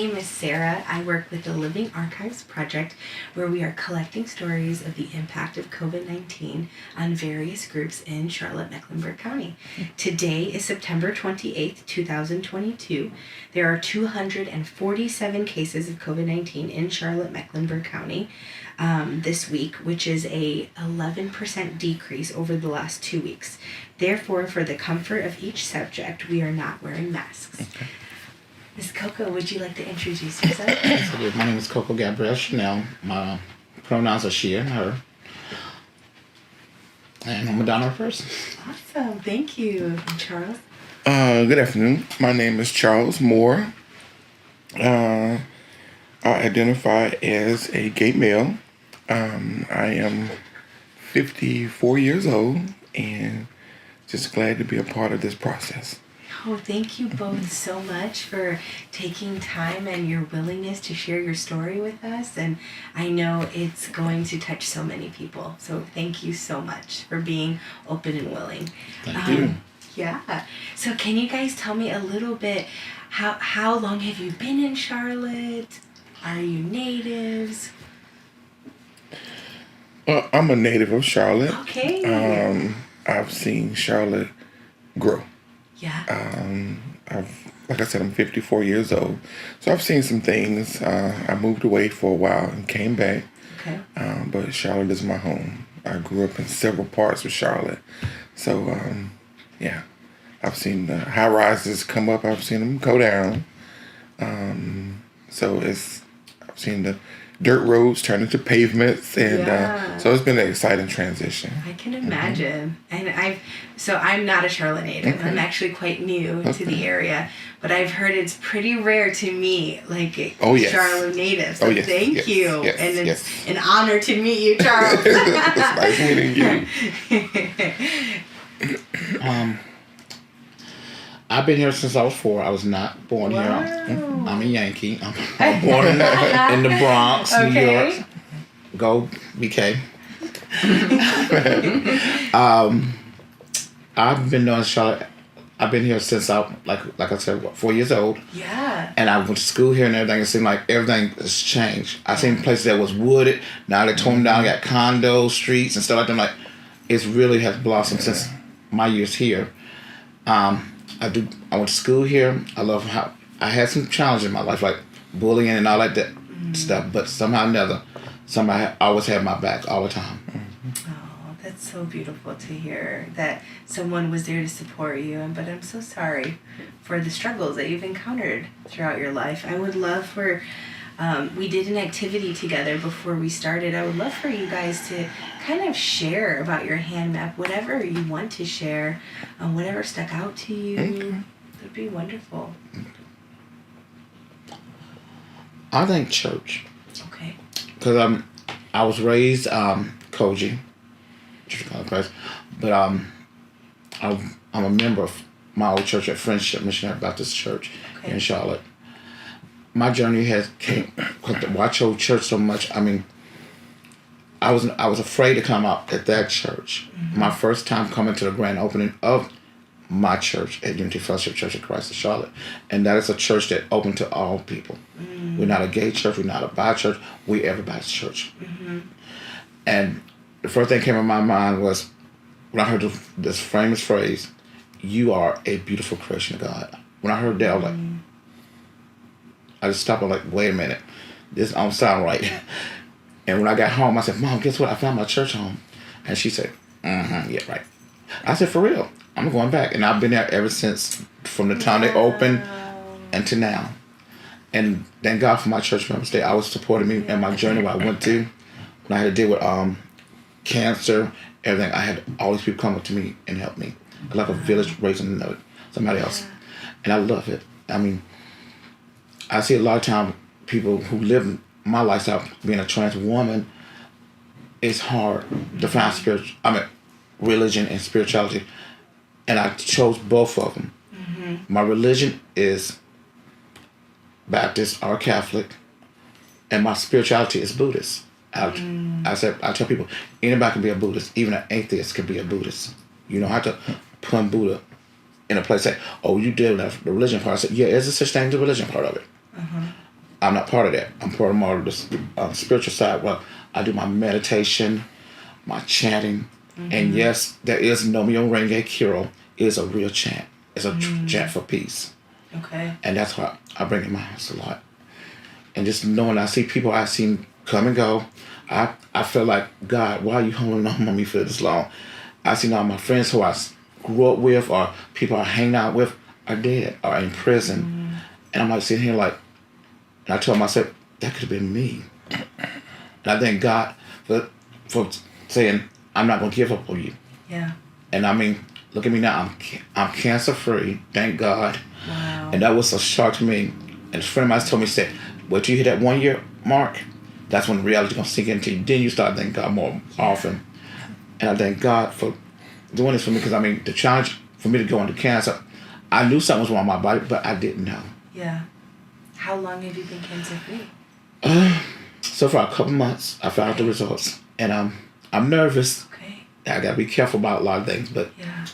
name is Sarah. I work with the Living Archives Project, where we are collecting stories of the impact of COVID-19 on various groups in Charlotte, Mecklenburg County. Today is September 28th, 2022. There are 247 cases of COVID-19 in Charlotte, Mecklenburg County this week, which is a 11% decrease over the last 2 weeks. Therefore, for the comfort of each subject, we are not wearing masks. Okay. Ms. Coco, would you like to introduce yourself? Yes, I do. My name is Coco Gabrielle Chanel. My pronouns are she and her. And I'm a donor person. Awesome. Thank you. And Charles? Good afternoon. My name is Charles Moore. I identify as a gay male. I am 54 years old and just glad to be a part of this process. Oh, thank you both so much for taking time and your willingness to share your story with us. And I know it's going to touch so many people. So thank you so much for being open and willing. Thank you. Yeah. So can you guys tell me a little bit, how long have you been in Charlotte? Are you natives? I'm a native of Charlotte. Okay. I've seen Charlotte grow. Yeah. Like I said, I'm 54 years old. So I've seen some things. I moved away for a while and came back. Okay. But Charlotte is my home. I grew up in several parts of Charlotte. So, yeah. I've seen the high rises come up. I've seen them go down. I've seen the dirt roads turn into pavements, and so it's been an exciting transition. I can imagine. And I'm not a Charlotte native. Okay. I'm actually quite new to the area, but I've heard it's pretty rare to meet Charlotte natives. So thank you. Yes, and it's an honor to meet you, Charles. It's nice meeting you. I've been here since I was 4. I was not born here. I'm a Yankee. I'm born in the Bronx, New York. Go BK. I've been doing Charlotte. I've been here since like I said, 4 years old. Yeah. And I went to school here and everything. It seemed like everything has changed. I seen places that was wooded. Now they torn down, got condos, streets and stuff like that. I'm like, it really has blossomed since my years here. I went to school here. I love how I had some challenges in my life, like bullying and all that stuff. But somehow or another, somebody always had my back all the time. Oh, that's so beautiful to hear that someone was there to support you. But I'm so sorry for the struggles that you've encountered throughout your life. I would love for we did an activity together before we started. I would love for you guys to kind of share about your hand map, whatever you want to share, whatever stuck out to you. Okay. That'd be wonderful. I think church. Okay. Because I was raised Koji, Church of God of Christ, but I'm a member of my old church at Friendship Missionary Baptist Church in Charlotte. My journey has came I chose church so much. I mean, I was afraid to come out at that church. Mm-hmm. My first time coming to the grand opening of my church at Unity Fellowship Church of Christ in Charlotte, and that is a church that open to all people. Mm-hmm. We're not a gay church. We're not a bi church. We everybody's church. Mm-hmm. And the first thing that came in my mind was when I heard this famous phrase, "You are a beautiful creation of God." When I heard that, I was like. I just stopped and like, wait a minute, this don't sound right. And when I got home, I said, Mom, guess what? I found my church home. And she said, yeah, right. I said, for real, I'm going back. And I've been there ever since, from the time they opened and to now. And thank God for my church members. They always supported me in my journey where I went to. When I had to deal with cancer, everything, I had all these people come up to me and help me. Like a village raising somebody else. And I love it. I mean, I see a lot of time people who live my lifestyle, being a trans woman, it's hard to find religion and spirituality. And I chose both of them. Mm-hmm. My religion is Baptist or Catholic, and my spirituality is Buddhist. I tell people, anybody can be a Buddhist. Even an atheist can be a Buddhist. You don't have to put Buddha in a place like, oh, you did the religion part. I said, yeah, there's a such thing as the religion part of it. I'm not part of that. I'm part of more of the spiritual side. Well, I do my meditation, my chanting, and yes, there is Nomio Renge Kiro is a real chant. It's a chant for peace, Okay. and that's what I bring in my house a lot. And just knowing I see people I've seen come and go, I feel like, God, why are you holding on me for this long? I seen all my friends who I grew up with or people I hang out with are dead or in prison. And I'm like sitting here like, and I told myself, that could have been me. And I thank God for saying, I'm not going to give up on you. Yeah. And I mean, look at me now. I'm cancer free, thank God. Wow. And that was a shock to me. And a friend of mine told me, said, wait till you hit that 1 year mark. That's when reality gonna sink into you. Then you start thanking God more often. And I thank God for doing this for me because I mean the challenge for me to go into cancer, I knew something was wrong with my body, but I didn't know. Yeah. How long have you been cancer free? So for a couple months, I found out the results, and I'm nervous. Okay. I gotta be careful about a lot of things, but Yeah.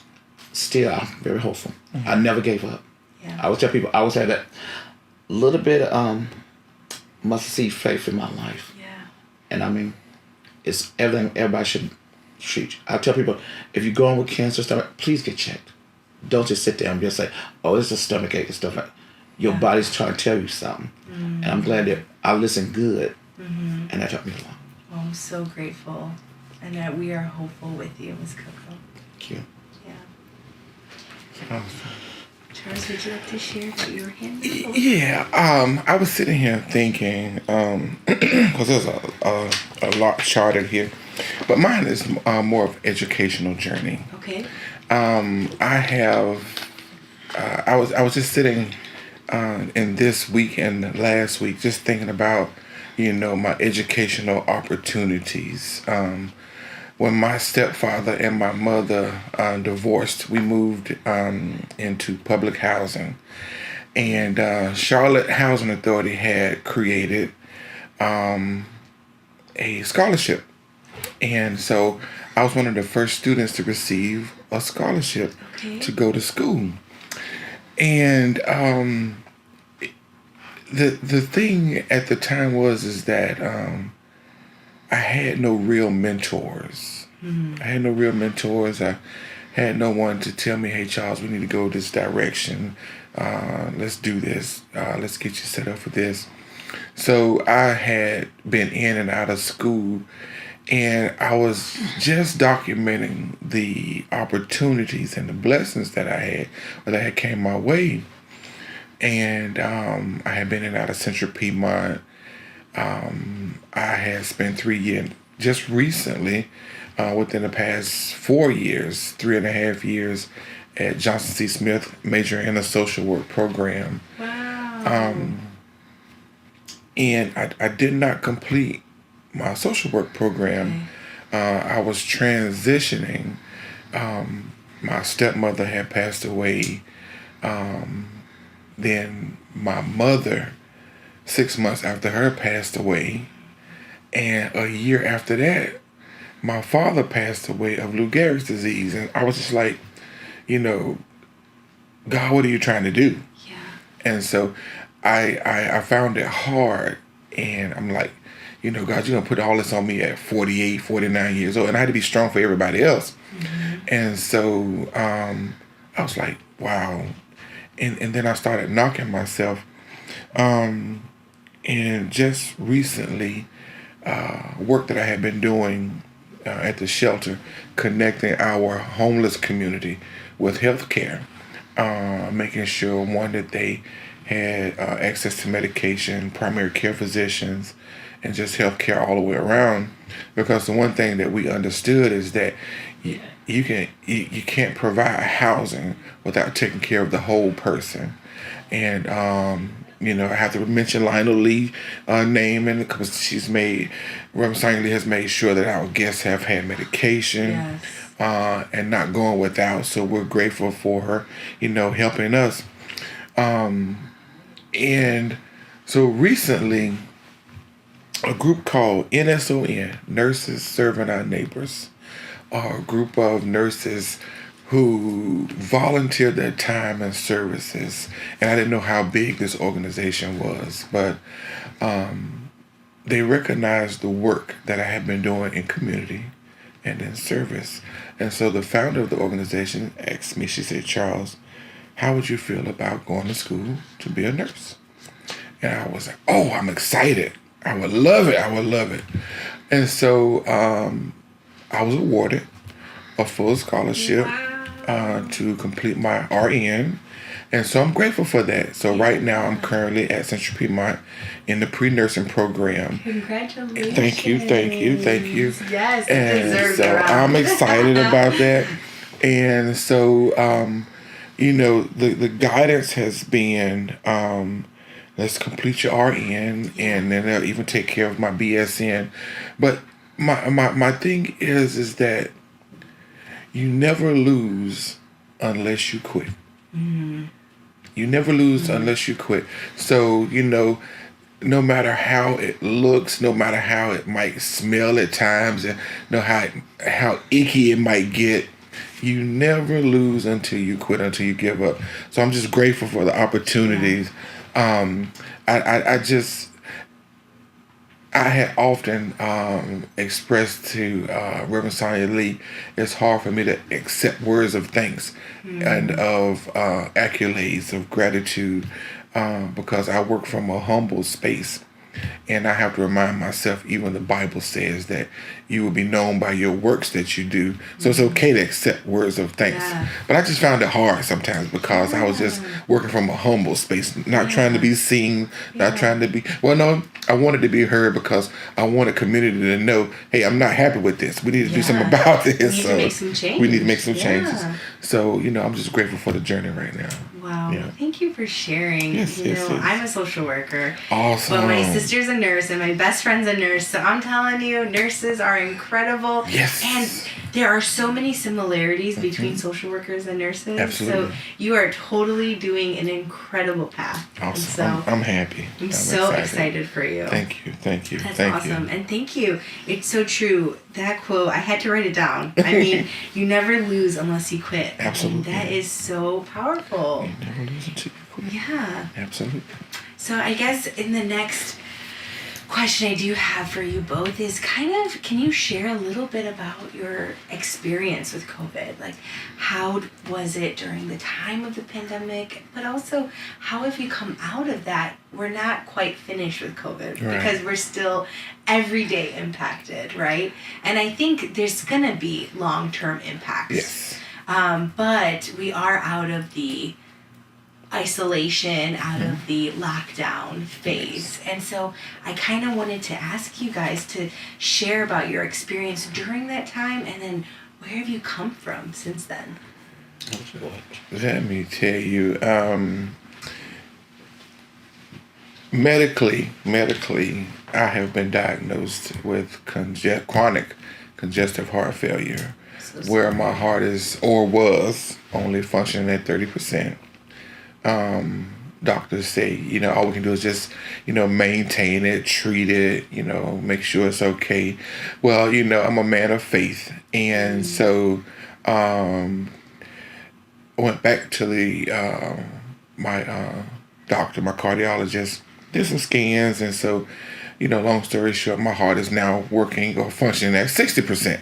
still, I'm very hopeful. I never gave up. Yeah. I always tell people, I always had that little bit of must see faith in my life. Yeah. And I mean, it's everything everybody should treat. I tell people, if you're going with cancer stuff, please get checked. Don't just sit there and just say, oh, it's a stomach ache and stuff like that. Your body's trying to tell you something. And I'm glad that I listened good. And that helped me a lot. Well, I'm so grateful. And that we are hopeful with you, Ms. Coco. Thank you. Yeah. Charles, would you like to share about your handle? Yeah, I was sitting here thinking, because there's a lot charted here, but mine is more of educational journey. Okay. I was just sitting in this week and last week, just thinking about, my educational opportunities. When my stepfather and my mother divorced, we moved into public housing. And Charlotte Housing Authority had created a scholarship. And so I was one of the first students to receive a scholarship to go to school. And the thing at the time is that I had no real mentors. I had no real mentors. I had no one to tell me, hey, Charles, we need to go this direction. Let's do this. Let's get you set up for this. So I had been in and out of school, and I was just documenting the opportunities and the blessings that I had came my way. And I had been in and out of Central Piedmont. I had spent 3 years, just recently, within the past 4 years, 3.5 years, at Johnson C. Smith, majoring in a social work program. Wow. And I did not complete my social work program. I was transitioning. My stepmother had passed away. Then my mother, 6 months after her, passed away. And a year after that, my father passed away of Lou Gehrig's disease. And I was just like, God, what are you trying to do? Yeah. And so I found it hard. And I'm like, God, you're going to put all this on me at 48, 49 years old. And I had to be strong for everybody else. And so I was like, wow. And then I started knocking myself. And just recently, work that I had been doing at the shelter, connecting our homeless community with healthcare, making sure, one, that they had access to medication, primary care physicians, and just healthcare all the way around. Because the one thing that we understood is that you can't provide housing without taking care of the whole person. And I have to mention Lionel Lee name, and because Reverend Sang Lee has made sure that our guests have had medication, and not going without. So we're grateful for her, helping us. And so recently, a group called NSON, Nurses Serving Our Neighbors, a group of nurses who volunteered their time and services. And I didn't know how big this organization was, but they recognized the work that I had been doing in community and in service. And so the founder of the organization asked me, she said, Charles, how would you feel about going to school to be a nurse? And I was like, oh, I'm excited. I would love it. I would love it. And so I was awarded a full scholarship to complete my RN. And so I'm grateful for that. So right now I'm currently at Central Piedmont in the pre-nursing program. Congratulations. Thank you. Yes, And deserved so round. I'm excited about that. And so, the guidance has been, let's complete your RN, and then they'll even take care of my BSN. But my thing is that you never lose unless you quit. Mm-hmm. You never lose unless you quit. So, no matter how it looks, no matter how it might smell at times, and how icky it might get, you never lose until you quit, until you give up. So I'm just grateful for the opportunities. I had often expressed to Reverend Sonia Lee, it's hard for me to accept words of thanks and of accolades, of gratitude, because I work from a humble space. And I have to remind myself, even the Bible says that you will be known by your works that you do. So it's okay to accept words of thanks. Yeah. But I just found it hard sometimes because I was just working from a humble space, not trying to be seen, not trying to be... Well, no, I wanted to be heard because I wanted community to know, hey, I'm not happy with this. We need to do something about this. We need to make some changes. We need to make some changes. Yeah. So, I'm just grateful for the journey right now. Wow. Yeah. Thank you for sharing. Yes. I'm a social worker. Awesome. But my sister's a nurse and my best friend's a nurse. So I'm telling you, nurses are incredible. Yes. And there are so many similarities between social workers and nurses. Absolutely. So you are totally doing an incredible path. Awesome. And so I'm happy. I'm so excited for you. Thank you. That's awesome. And thank you. It's so true. That quote, I had to write it down. I mean, you never lose unless you quit. Absolutely. And that is so powerful. You never lose until you quit. Yeah. Absolutely. So I guess in the next question I do have for you both is can you share a little bit about your experience with COVID? Like, how was it during the time of the pandemic? But also, how have you come out of that? We're not quite finished with COVID because we're still every day impacted, right? And I think there's going to be long-term impacts. Yes. But we are out of the isolation, out of the lockdown phase. And so I kind of wanted to ask you guys to share about your experience during that time, and then where have you come from since then? Let me tell you, medically, I have been diagnosed with chronic congestive heart failure, where my heart is, or was, only functioning at 30%. Doctors say, all we can do is just, maintain it, treat it, make sure it's okay. Well, I'm a man of faith. And so, I went back to my doctor, my cardiologist, did some scans. And so, long story short, my heart is now working or functioning at 60%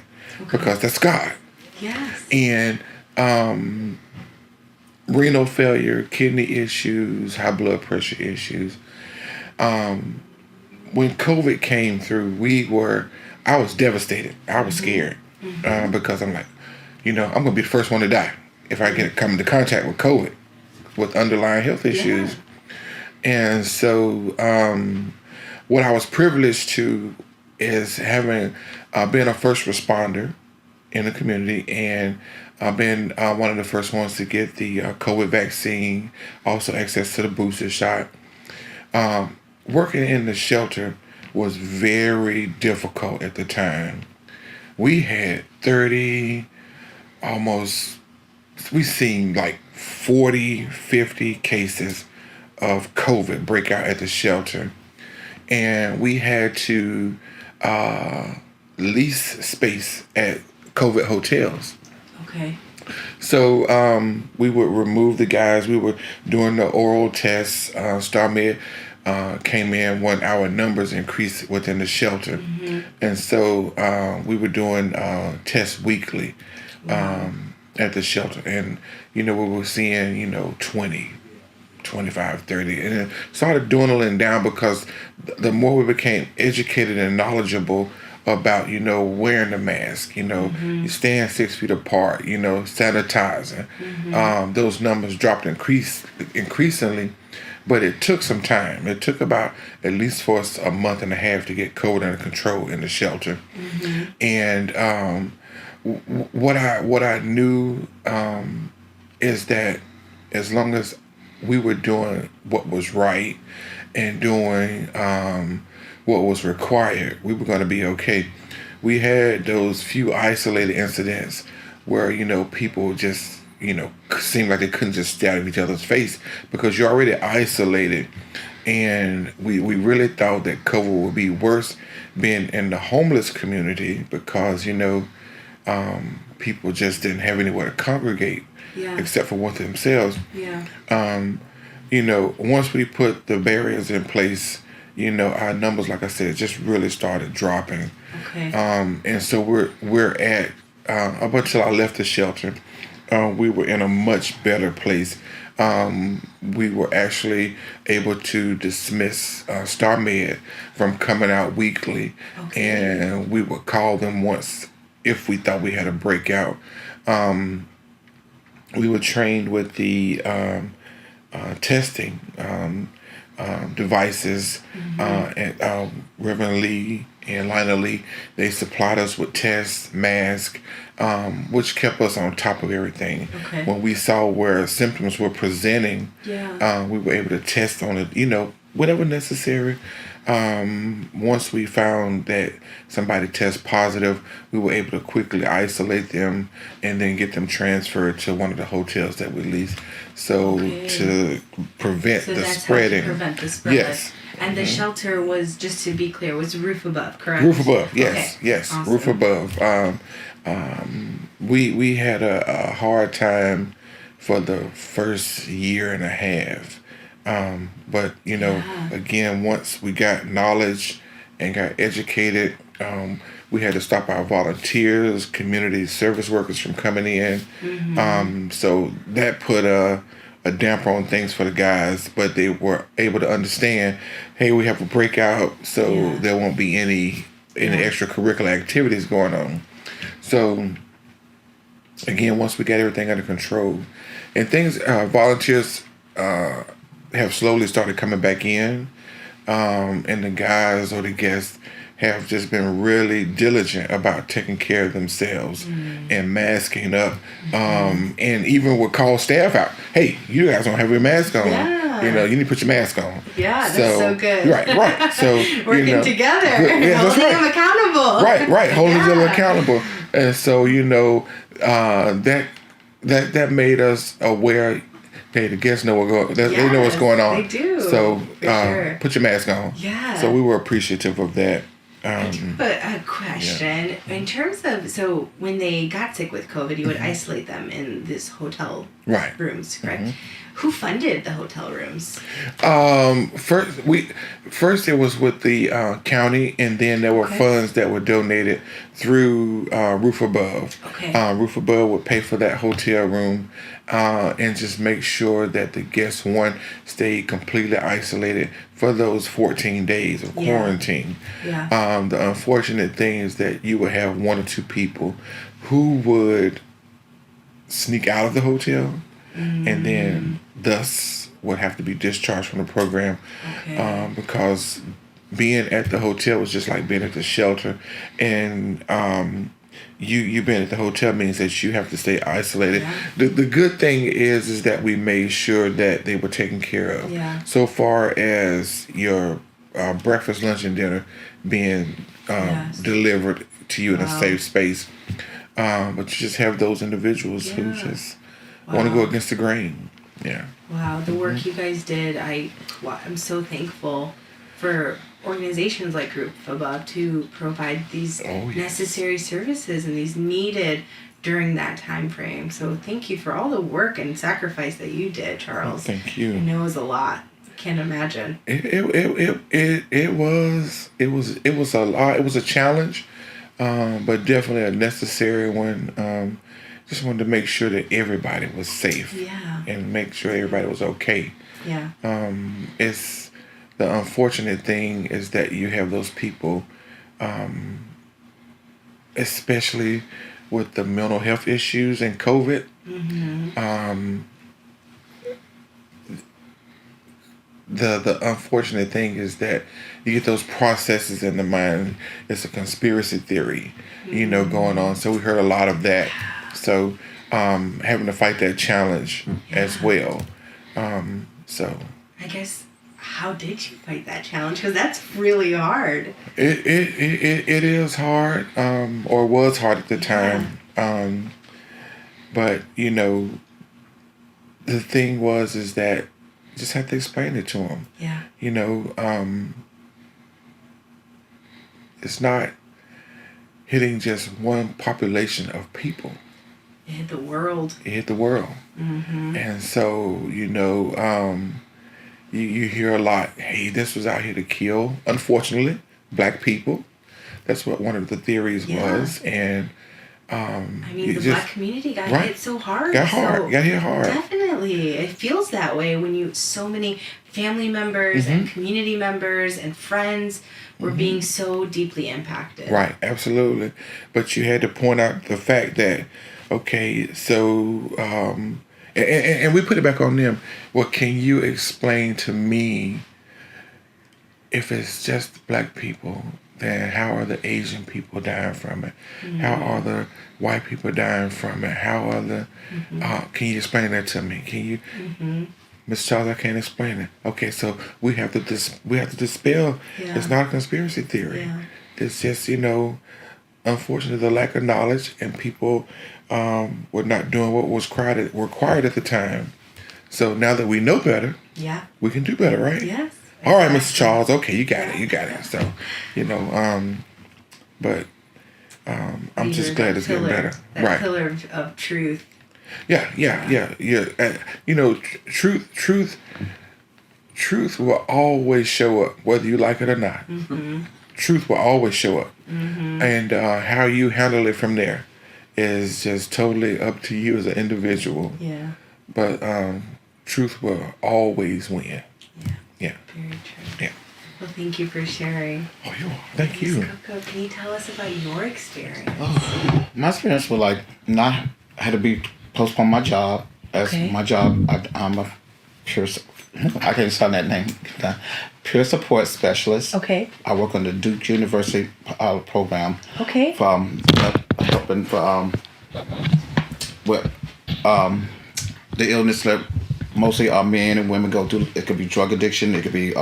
because that's God. Yes. And, renal failure, kidney issues, high blood pressure issues. When COVID came through, I was devastated. I was scared because I'm like, I'm going to be the first one to die if I come into contact with COVID, with underlying health issues. And so what I was privileged to is having been a first responder in the community, and I've been one of the first ones to get the COVID vaccine, also access to the booster shot. Working in the shelter was very difficult at the time. We had 30, we seen like 40, 50 cases of COVID break out at the shelter. And we had to lease space at COVID hotels. Okay. So we would remove the guys. We were doing the oral tests. StarMed came in when our numbers increased within the shelter, and so we were doing tests weekly at the shelter. And we were seeing 20, 25, 30, and it started dwindling down because the more we became educated and knowledgeable about wearing the mask, you staying 6 feet apart, sanitizing. Those numbers dropped increasingly, but it took some time. It took about at least for us a month and a half to get COVID under control in the shelter. And what I knew is that as long as we were doing what was right and doing what was required, we were going to be okay. We had those few isolated incidents where people just seemed like they couldn't just stare at each other's face because you're already isolated, and we really thought that COVID would be worse being in the homeless community because people just didn't have anywhere to congregate except for with themselves. Once we put the barriers in place, our numbers, like I said, just really started dropping. Okay. And so we're at up until I left the shelter, we were in a much better place. We were actually able to dismiss StarMed from coming out weekly, and we would call them once if we thought we had a breakout. We were trained with the testing devices, and Reverend Lee and Lina Lee, they supplied us with tests, masks, which kept us on top of everything. Okay. When we saw where symptoms were presenting, we were able to test on it, whatever necessary. Once we found that somebody test positive, we were able to quickly isolate them and then get them transferred to one of the hotels that we leased. So to prevent the spreading. How to prevent the spread. Yes. And the shelter was, just to be clear, was roof above, correct? Roof above, yes, Okay. yes, Awesome. roof above. We had a hard time for the first year and a half. But again, once we got knowledge and got educated, we had to stop our volunteers, community service workers from coming in. So that put a damper on things for the guys, but they were able to understand, hey, we have a breakout, so there won't be any extracurricular activities going on. So again, once we got everything under control, and things, volunteers have slowly started coming back in, and the guys or the guests have just been really diligent about taking care of themselves and masking up, and even would call staff out. Hey, you guys don't have your mask on. Yeah. You need to put your mask on. Yeah, that's so good. Right. So working together, yeah, holding right. them accountable. Right, holding each other accountable, and so that made us aware. Hey, the guests know they know what's going on. They do. So sure. Put your mask on. Yeah. So we were appreciative of that. But a question in terms of, so when they got sick with COVID, you would isolate them in this hotel rooms, correct? Who funded the hotel rooms? First it was with the county, and then there were funds that were donated through Roof Above. Roof Above would pay for that hotel room, and just make sure that the guests stayed completely isolated for those 14 days of quarantine. The unfortunate thing is that you would have one or two people who would sneak out of the hotel and then thus would have to be discharged from the program, because being at the hotel was just like being at the shelter, and you being at the hotel means that you have to stay isolated. The good thing is that we made sure that they were taken care of. So far as your breakfast, lunch, and dinner being delivered to you in a safe space, but you just have those individuals who just want to go against the grain. Wow, the work you guys did, I'm so thankful for organizations like Group Above to provide these necessary services and these needed during that time frame. So thank you for all the work and sacrifice that you did, Charles. Thank you. I know it was a lot. Can't imagine. It was a lot. It was a challenge, but definitely a necessary one. Just wanted to make sure that everybody was safe. Yeah. And make sure everybody was okay. Yeah. It's the unfortunate thing is that you have those people, especially with the mental health issues and COVID. The unfortunate thing is that you get those processes in the mind. It's a conspiracy theory, going on. So we heard a lot of that. So having to fight that challenge as well. So I guess, how did you fight that challenge? Because that's really hard. it is hard, or was hard at the time. But the thing is that you just have to explain it to them. Yeah. It's not hitting just one population of people. It hit the world. It hit the world. And so, you hear a lot, hey, this was out here to kill, unfortunately, black people. That's what one of the theories was. And I mean, the black community got hit so hard. Got hit hard. Definitely. It feels that way when so many family members and community members and friends were being so deeply impacted. Right, absolutely. But you had to point out the fact that, okay, so, and we put it back on them. Well, can you explain to me, if it's just black people, then how are the Asian people dying from it? How are the white people dying from it? How are the, can you explain that to me? Can you, Ms. Charles, I can't explain it. Okay, so we have to dispel. Yeah. It's not a conspiracy theory. Yeah. It's just, unfortunately, the lack of knowledge, and people were not doing what was required at the time. So now that we know better, we can do better, right? Yes. All right, Mr. Charles. Okay, you got it. So, but I'm just glad it's getting better. That pillar of truth. Yeah. Truth will always show up, whether you like it or not. Truth will always show up, and how you handle it from there is just totally up to you as an individual. Yeah. But truth will always win. Yeah. Very true. Yeah. Well, thank you for sharing. Oh, thank you. Coco, can you tell us about your experience? Oh, my experience was I had to postpone my job. As my job, I'm a peer, I can't sign that name. Peer support specialist. Okay. I work on the Duke University program. Okay. From helping with the illness that mostly men and women go through. It could be drug addiction. It could be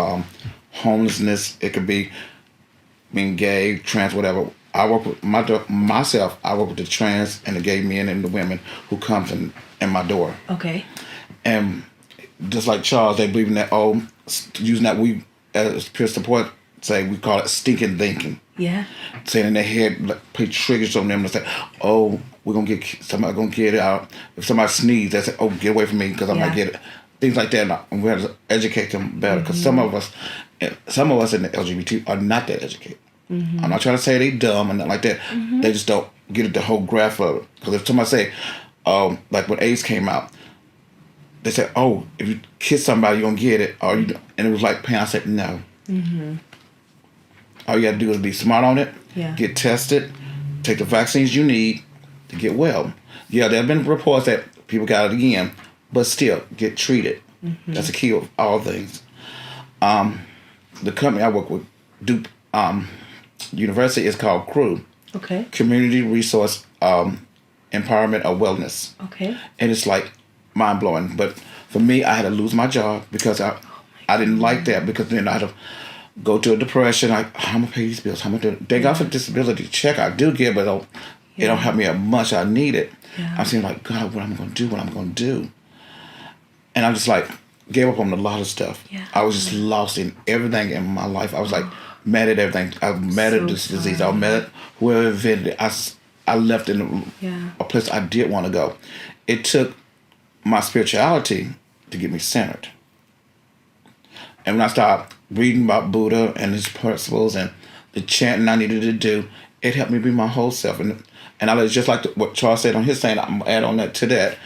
homelessness. It could be being gay, trans, whatever. I work with myself. I work with the trans and the gay men and the women who comes in my door. Okay. And just like Charles, they believe in that. Using that we as peer support say we call it stinking thinking. Yeah. Saying in their head, put triggers on them and say, "Oh, somebody gonna get it out." If somebody sneezes, they say, "Oh, get away from me because I'm gonna get it." Things like that. And we have to educate them better because some of us in the LGBT are not that educated. I'm not trying to say they dumb and nothing like that. They just don't get the whole graph of it. Because if somebody say, like when AIDS came out, they said, "Oh, if you kiss somebody, you're gonna get it," and it was like pain. I said, "No." All you gotta do is be smart on it. Get tested, take the vaccines you need to get well. Yeah, there have been reports that people got it again, but still get treated. That's the key of all things. The company I work with, Duke University, is called CREW. Okay. Community Resource Empowerment or Wellness. Okay. And it's like mind blowing. But for me, I had to lose my job because I didn't like that, because then I had to go to a depression. How am I gonna pay these bills? How am I doing? Thank God for disability check. I do get, but it don't help me as much. I need it. I'm saying like, God, what am I gonna do? And I just like gave up on a lot of stuff. I was just lost in everything in my life. I was like mad at everything. I was mad at this disease. I was mad at whoever invented it. I left in a place I did want to go. It took my spirituality to get me centered. And when I started reading about Buddha and his principles and the chanting I needed to do, it helped me be my whole self. And I was just like what Charles said on his thing, I'm going to add on that to that,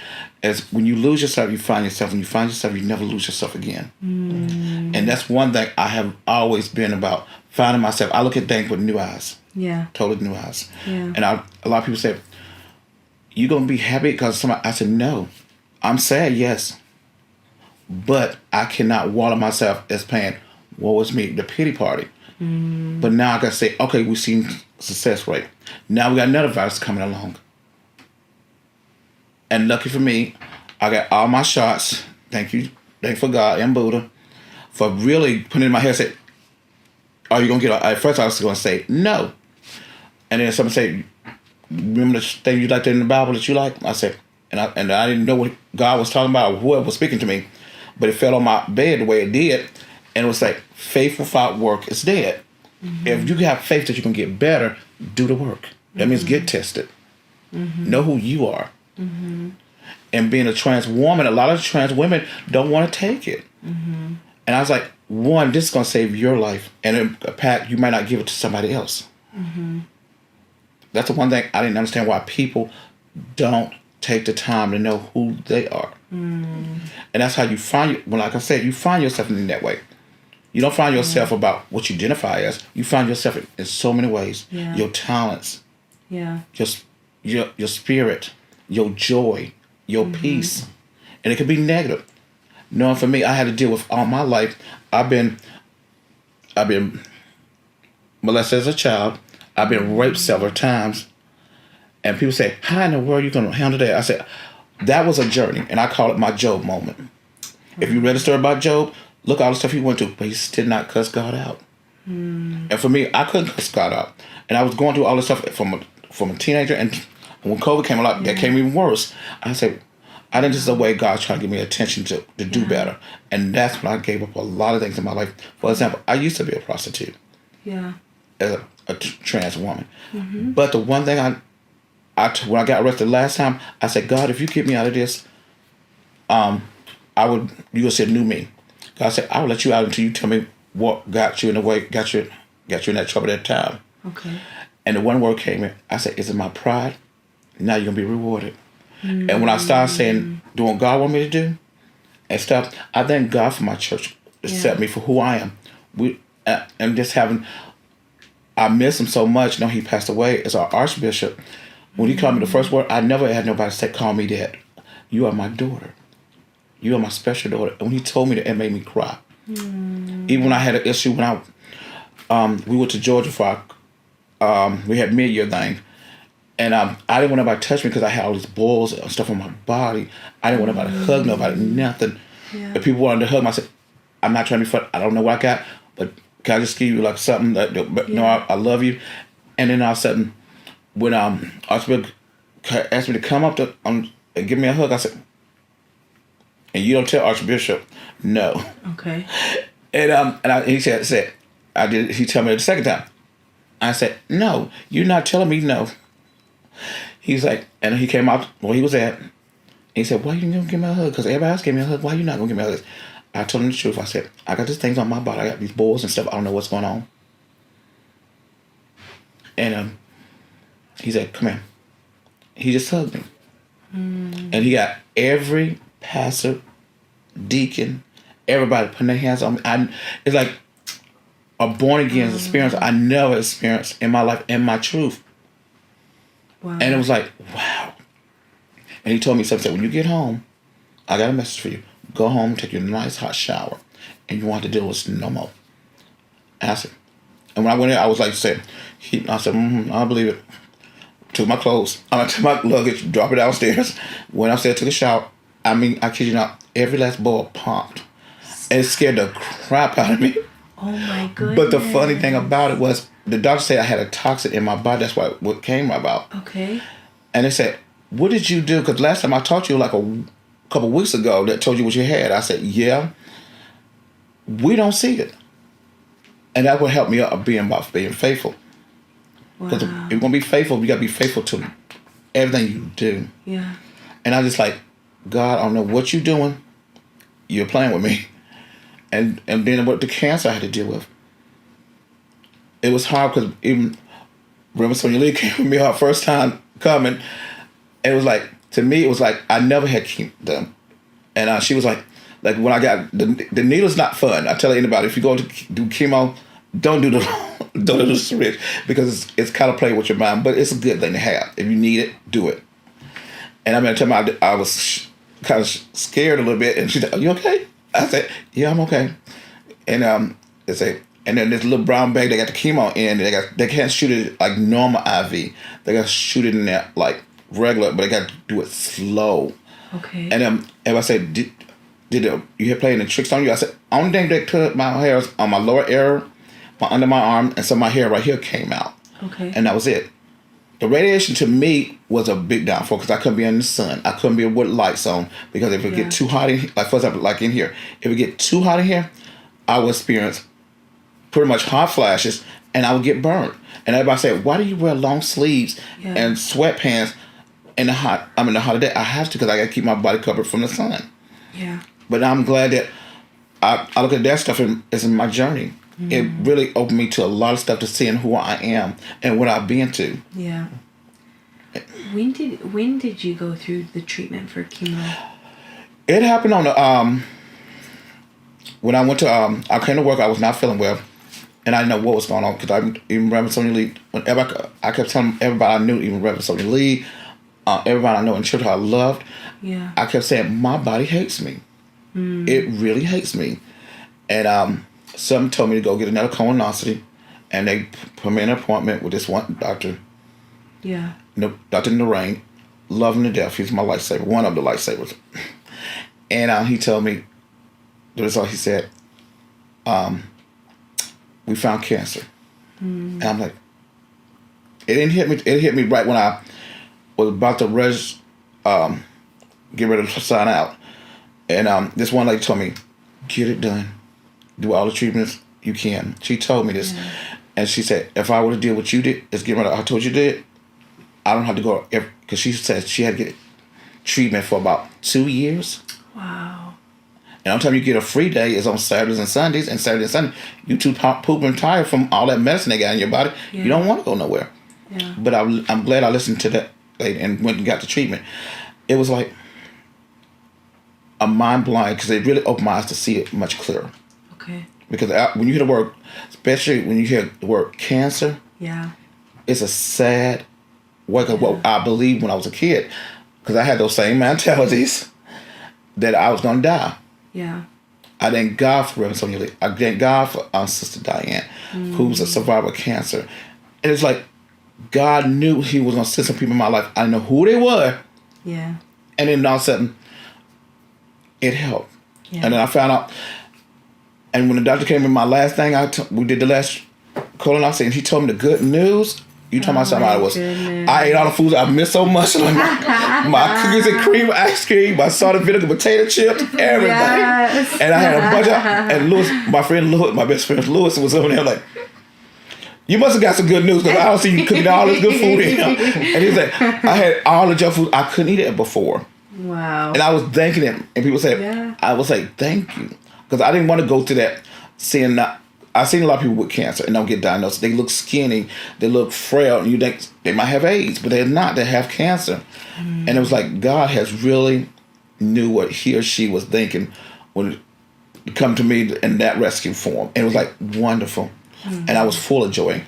is when you lose yourself, you find yourself. When you find yourself, you never lose yourself again. And that's one thing I have always been about, finding myself. I look at things with new eyes. Yeah. Totally new eyes. Yeah. And a lot of people say, you going to be happy because somebody, I said, no. I'm sad, yes. But I cannot wallow myself as paying, woe is me, the pity party. But now I got to say, okay, we've seen success rate. Now we got another virus coming along. And lucky for me, I got all my shots. Thank you. Thank for God and Buddha for really putting in my head, say, are you going to get, at first I was going to say, no. And then someone say, remember the thing you liked in the Bible that you like? I said, and I didn't know what God was talking about or whoever was speaking to me, but it fell on my bed the way it did. And it was like, faith without work is dead. If you have faith that you can get better, do the work. That means get tested. Know who you are. And being a trans woman, a lot of trans women don't want to take it. And I was like, one, this is going to save your life. And in a pack, you might not give it to somebody else. That's the one thing I didn't understand, why people don't take the time to know who they are. And that's how you find, well, like I said, you find yourself in that way. You don't find yourself about what you identify as. You find yourself in so many ways. Your talents, your spirit, your joy, your peace. And it could be negative. Knowing for me, I had to deal with all my life. I've been molested as a child. I've been raped several times. And people say, how in the world are you going to handle that? I said, that was a journey. And I call it my Job moment. If you read a story about Job, look at all the stuff he went through, but he still not cuss God out. And for me, I couldn't cuss God out. And I was going through all this stuff from a teenager. And when COVID came along, that came even worse. I said, I think this is the way God's trying to give me attention to do better. And that's when I gave up a lot of things in my life. For example, I used to be a prostitute. As a trans woman. But the one thing when I got arrested last time, I said, God, if you get me out of this, you would say new me. God said, I will let you out until you tell me what got you in the way, got you in that trouble at that time. Okay. And the one word came in. I said, is it my pride? Now you're going to be rewarded. And when I started saying, doing what God want me to do and stuff, I thank God for my church to accept me for who I am. And just having, I miss him so much. You know, he passed away as our Archbishop. When he called me the first word, I never had nobody say, call me that. You are my daughter. You are my special daughter. And when he told me that, it made me cry. Even when I had an issue when we went to Georgia for we had mid-year thing. And I didn't want nobody to touch me because I had all these boils and stuff on my body. I didn't want nobody to hug nobody, nothing. If people wanted to hug me, I said, I'm not trying to be funny. I don't know what I got, but can I just give you like something that no, I love you. And then all of a sudden, when Archbishop asked me to come up to and give me a hug, I said, and you don't tell Archbishop no. Okay. And he said I did. He told me the second time. I said, no, you're not telling me no. He's like, and he came out where he was at. And he said, why you gonna give me a hug? Because everybody else gave me a hug. Why you not gonna give me a hug? I told him the truth. I said, I got these things on my body. I got these boils and stuff. I don't know what's going on. And he said, come here. He just hugged me. And he got every pastor, deacon, everybody putting their hands on me. It's like a born again experience I never experienced in my life, in my truth. Wow. And it was like, wow. And he told me something. He said, when you get home, I got a message for you. Go home, take your nice hot shower, and you won't have to deal with this no more. And I said, and when I went in, I was like, I said, I believe it. Took my clothes, I took my luggage, dropped it downstairs. Went upstairs, took a shower. I mean, I kid you not, every last boil pumped. And it scared the crap out of me. Oh my goodness. But the funny thing about it was, the doctor said I had a toxin in my body. That's what came about. Okay. And they said, what did you do? Because last time I talked to you like a couple weeks ago that told you what you had. I said, yeah, we don't see it. And that would help me up being faithful. Because Wow. if you're going to be faithful, you got to be faithful to everything you do. Yeah. And I just like, God, I don't know what you're doing. You're playing with me. And then what the cancer I had to deal with. It was hard because even remember Sonia Lee came with me her first time coming. It was like, to me, it was like I never had chemo done. And she was like when I got, the needle's not fun. I tell anybody, if you go to do chemo, don't do the syringe because it's kind of playing with your mind, but it's a good thing to have. If you need it, do it. And I remember telling her I was kind of scared a little bit, and she said, "Are you okay?" I said, "Yeah, I'm okay." And they say, and then this little brown bag they got the chemo in. They can't shoot it like normal IV. They got to shoot it in there like regular, but they got to do it slow. Okay. And if I said, did you have playing the tricks on you? I said, only thing that cut my hair was on my lower ear, under my arm, and some of my hair right here came out. Okay. And that was it. The radiation to me was a big downfall because I couldn't be in the sun. I couldn't be with lights on because if it get too hot in, like for example, like in here, if it get too hot in here, I would experience pretty much hot flashes and I would get burned. And everybody said, "Why do you wear long sleeves and sweatpants in the hot? I'm in the hot day." I have to because I got to keep my body covered from the sun. Yeah. But I'm glad that I look at that stuff as in my journey. Mm-hmm. It really opened me to a lot of stuff to seeing who I am and what I've been to. Yeah. When did you go through the treatment for chemo? It happened on the when I went to I came to work. I was not feeling well, and I didn't know what was going on because I even Reverend Sonia Lee. Whenever I kept telling everybody I knew, even Reverend Sonia Lee, everybody I know in church I loved. Yeah. I kept saying my body hates me. It really hates me, and something told me to go get another colonoscopy, and they put me in an appointment with this one doctor. Yeah. Dr. Narain, love him to death. He's my lifesaver, one of the lifesavers. And he told me, the result, he said, we found cancer. And I'm like, it didn't hit me. It hit me right when I was about to get ready to sign out. And this one lady told me, get it done. Do all the treatments you can. She told me this. Yeah. And she said, if I were to do what you did, is get rid of I told you did, I don't have to go, because she said she had to get treatment for about 2 years. Wow. And I'm telling you, get a free day is on Saturdays and Sundays, and Saturday and Sunday, you too poop and tired from all that medicine they got in your body. Yeah. You don't want to go nowhere. Yeah. But I'm glad I listened to that lady and went and got the treatment. It was like a mind blowing because it really opened my eyes to see it much clearer. Okay. Because when you hear the word, especially when you hear the word cancer, it's a sad wake up. What I believed when I was a kid, because I had those same mentalities that I was gonna die. Yeah. I thank God for Reverend Sonia Lee. I thank God for Sister Diane, who's a survivor of cancer. And it's like God knew He was gonna send some people in my life. I didn't know who they were. Yeah. And then all of a sudden, it helped. Yeah. And then I found out. And when the doctor came in, my last thing, we did the last colonoscopy, and he told me the good news. You talking about something I ate all the foods I missed so much. Like my cookies and cream, ice cream, my salt and vinegar, potato chips, everything. Yes. And I had a bunch of, and Lewis, my friend Lewis, my best friend Lewis was over there like, you must have got some good news because I don't see you cooking all this good food in here. And he's like, I had all the junk food. I couldn't eat it before. Wow. And I was thanking him. And people said, I was like, thank you. Because I didn't want to go through that I've seen a lot of people with cancer and don't get diagnosed. They look skinny, they look frail, and you think they might have AIDS, but they're not. They have cancer. And it was like God has really knew what he or she was thinking when it come to me in that rescue form. And it was like wonderful. And I was full of joy.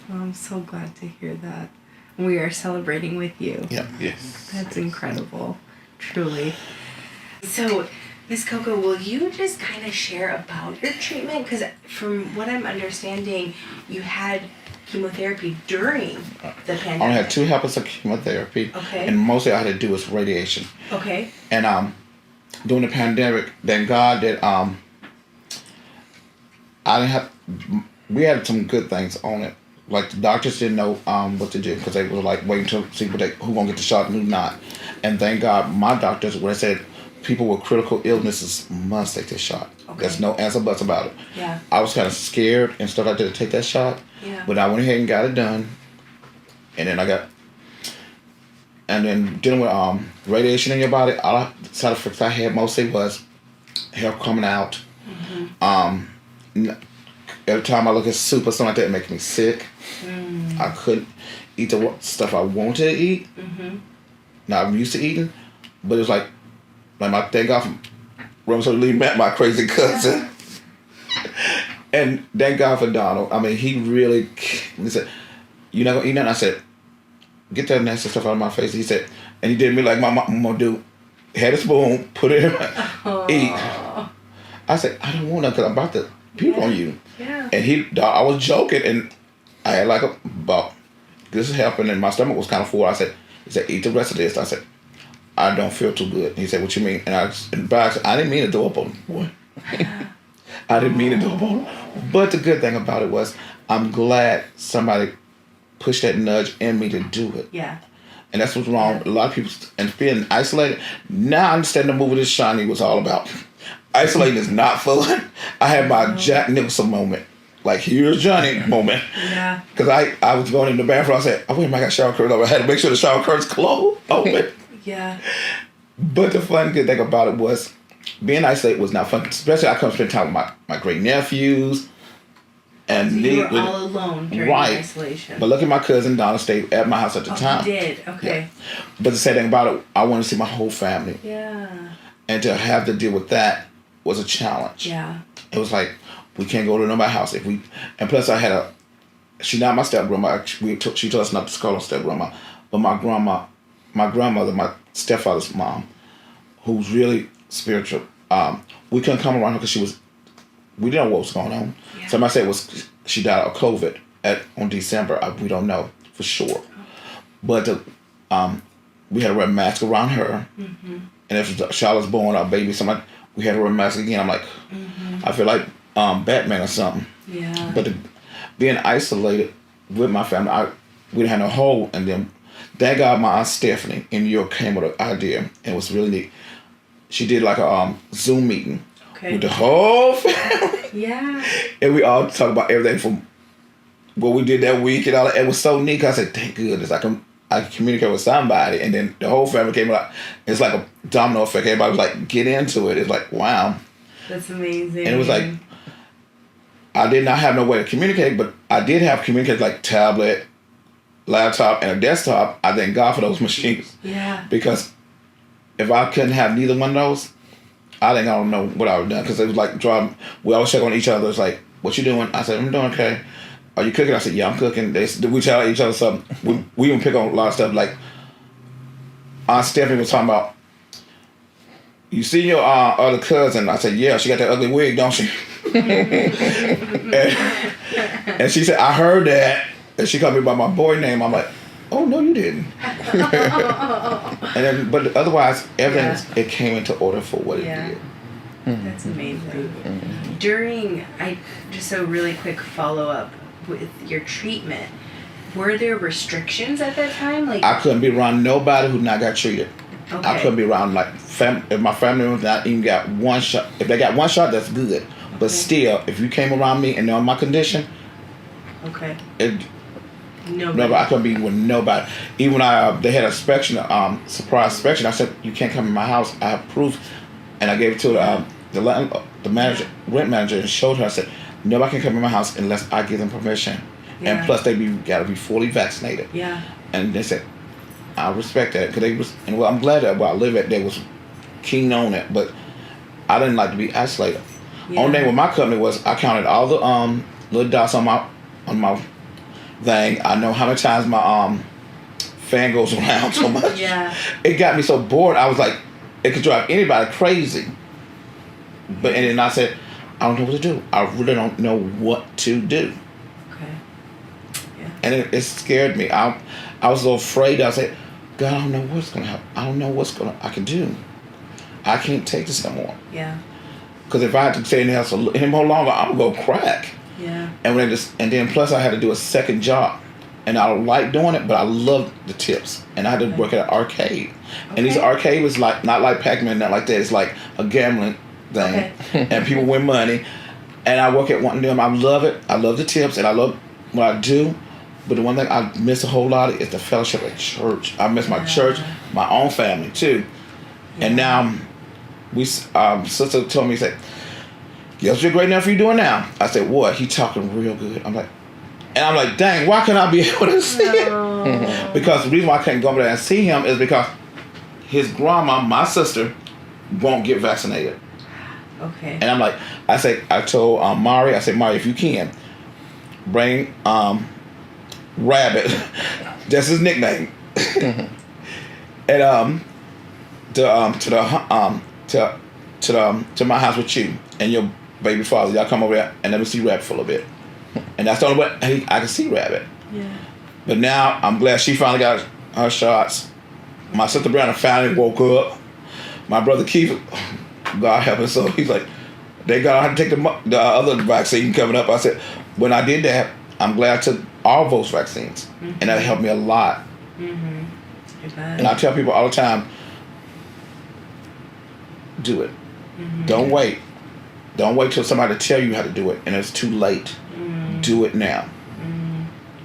Well, I'm so glad to hear that. We are celebrating with you. Yeah. Yes. That's incredible. Truly. So, Miss Coco, will you just kind of share about your treatment? Because from what I'm understanding, you had chemotherapy during the pandemic. I only had 2 habits of chemotherapy. Okay. And mostly I had to do was radiation. Okay. And during the pandemic, thank God that we had some good things on it. Like the doctors didn't know what to do because they were like waiting to see who gonna get the shot and who not. And thank God my doctors were said people with critical illnesses must take this shot. Okay. There's no ands or buts about it. Yeah. I was kind of scared and stuff like that to take that shot. Yeah. But I went ahead and got it done. and then and then dealing with radiation in your body. All side effects I had mostly was hair coming out. Every time I look at soup or something like that, it makes me sick. I couldn't eat the stuff I wanted to eat. Now I'm used to eating, but it was like my thank God for Lee met my crazy cousin. And thank God for Donald. I mean, he said, "You're not gonna eat nothing." I said, "Get that nasty stuff out of my face." He said, and he did me like my mom do. Had a spoon, put it in eat. I said, "I don't want that because I'm about to puke on you." Yeah. And I was joking, and I had like this happened, and my stomach was kind of full. He said, "Eat the rest of this." I said, "I don't feel too good." He said, "What you mean?" And I didn't mean to throw up on him, boy. I didn't mean to throw up on him. But the good thing about it was, I'm glad somebody pushed that nudge in me to do it. Yeah. And that's what's wrong with a lot of people, and being isolated. Now I understand the movie this Shiny was all about. Isolating is not fun. I had my Jack Nicholson moment. Like, here's Johnny moment. Yeah. Because I was going in the bathroom. I said, "Oh, wait a minute, I got shower curtains over." I had to make sure the shower curtains closed open. Yeah. But the fun good thing about it was being isolated was not fun. Especially I come spend time with my great nephews. And so you were all alone during isolation. But look at my cousin Donna stayed at my house at the time. You did? Okay. Yeah. But the sad thing about it, I wanted to see my whole family. Yeah. And to have to deal with that was a challenge. Yeah. It was like, we can't go to nobody's house and plus I had she's not my step grandma. She told us not to call her step grandma, but my grandmother, my stepfather's mom, who's really spiritual. We couldn't come around her because we didn't know what was going on. Yeah. Somebody said she died of COVID on December. We don't know for sure, but we had to wear a mask around her. And if Charlotte's born, our baby, we had to wear a mask again. I'm like, I feel like Batman or something. Yeah. But being isolated with my family, we didn't have no home. And then, thank God, my Aunt Stephanie in New York came with an idea, and it was really neat. She did like a Zoom meeting with the whole family. Yeah. And we all talked about everything from what we did that week and all that. It was so neat. I said, thank goodness I can communicate with somebody. And then the whole family came out. It's like a domino effect. Everybody was like, get into it. It's like, wow. That's amazing. And it was like, I did not have no way to communicate, but I did have communicate like tablet, laptop, and a desktop. I thank God for those machines. Yeah. Because if I couldn't have neither one of those, I don't know what I would have done. Because it was like we always check on each other. It's like, what you doing? I said, I'm doing okay. Are you cooking? I said, yeah, I'm cooking. We tell each other something. We even pick on a lot of stuff. Like, Aunt Stephanie was talking about, you see your other cousin? I said, yeah, she got that ugly wig, don't she? and she said, I heard that. And she called me by my boy name. I'm like, oh, no, you didn't. But otherwise, everything, it came into order for what it did. That's amazing. Just a really quick follow-up with your treatment, were there restrictions at that time? Like, I couldn't be around nobody who not got treated. Okay. I couldn't be around if my family members not even got one shot. If they got one shot, that's good. But still, if you came around me and know my condition, nobody. I couldn't be with nobody. Even when they had a inspection, surprise inspection, I said, you can't come in my house. I have proof, and I gave it to the manager, rent manager, and showed her. I said, nobody can come in my house unless I give them permission. Yeah. And plus, gotta be fully vaccinated. Yeah. And they said, I respect that because I'm glad that where I live at they was keen on it, but I didn't like to be isolated. Yeah. Only thing with my company was I counted all the little dots on my thing. I know how many times my fan goes around so much. Yeah. It got me so bored. I was like, it could drive anybody crazy. And then I said, I don't know what to do. I really don't know what to do. Okay. Yeah. And it scared me. I was so afraid. I said, God, I don't know what's gonna happen. I don't know I can do. I can't take this no more. Yeah. Because if I had to stay in the house any more longer, I'm gonna go crack. Yeah. And then plus I had to do a second job, and I don't like doing it, but I love the tips, and I had to work at an arcade, and this arcade was like not like Pac-Man, not like that. It's like a gambling thing, and people win money, and I work at one of them. I love it. I love the tips, and I love what I do, But the one thing I miss a whole lot is the fellowship at church. I miss my church, my own family too. Yeah. And now, sister told me, said, "Guess what your great nephew doing now?" I said, "What?" He talking real good. I'm like, dang, why can't I be able to see it? Because the reason why I can't go over there and see him is because his grandma, my sister, won't get vaccinated. Okay. And I'm like, I told Mari, I said, Mari, if you can, bring Rabbit, that's his nickname, and to my house with you and your baby father. Y'all come over there and let me see Rabbit for a little bit. And that's the only way I can see Rabbit. Yeah. But now I'm glad she finally got her shots. My sister Brandon finally woke up. My brother Keith, God help him, so he's like, they got to take the other vaccine coming up. I said, when I did that, I'm glad I took all those vaccines. And that helped me a lot. And I tell people all the time, do it. Don't wait. Don't wait till somebody tell you how to do it and it's too late. Do it now.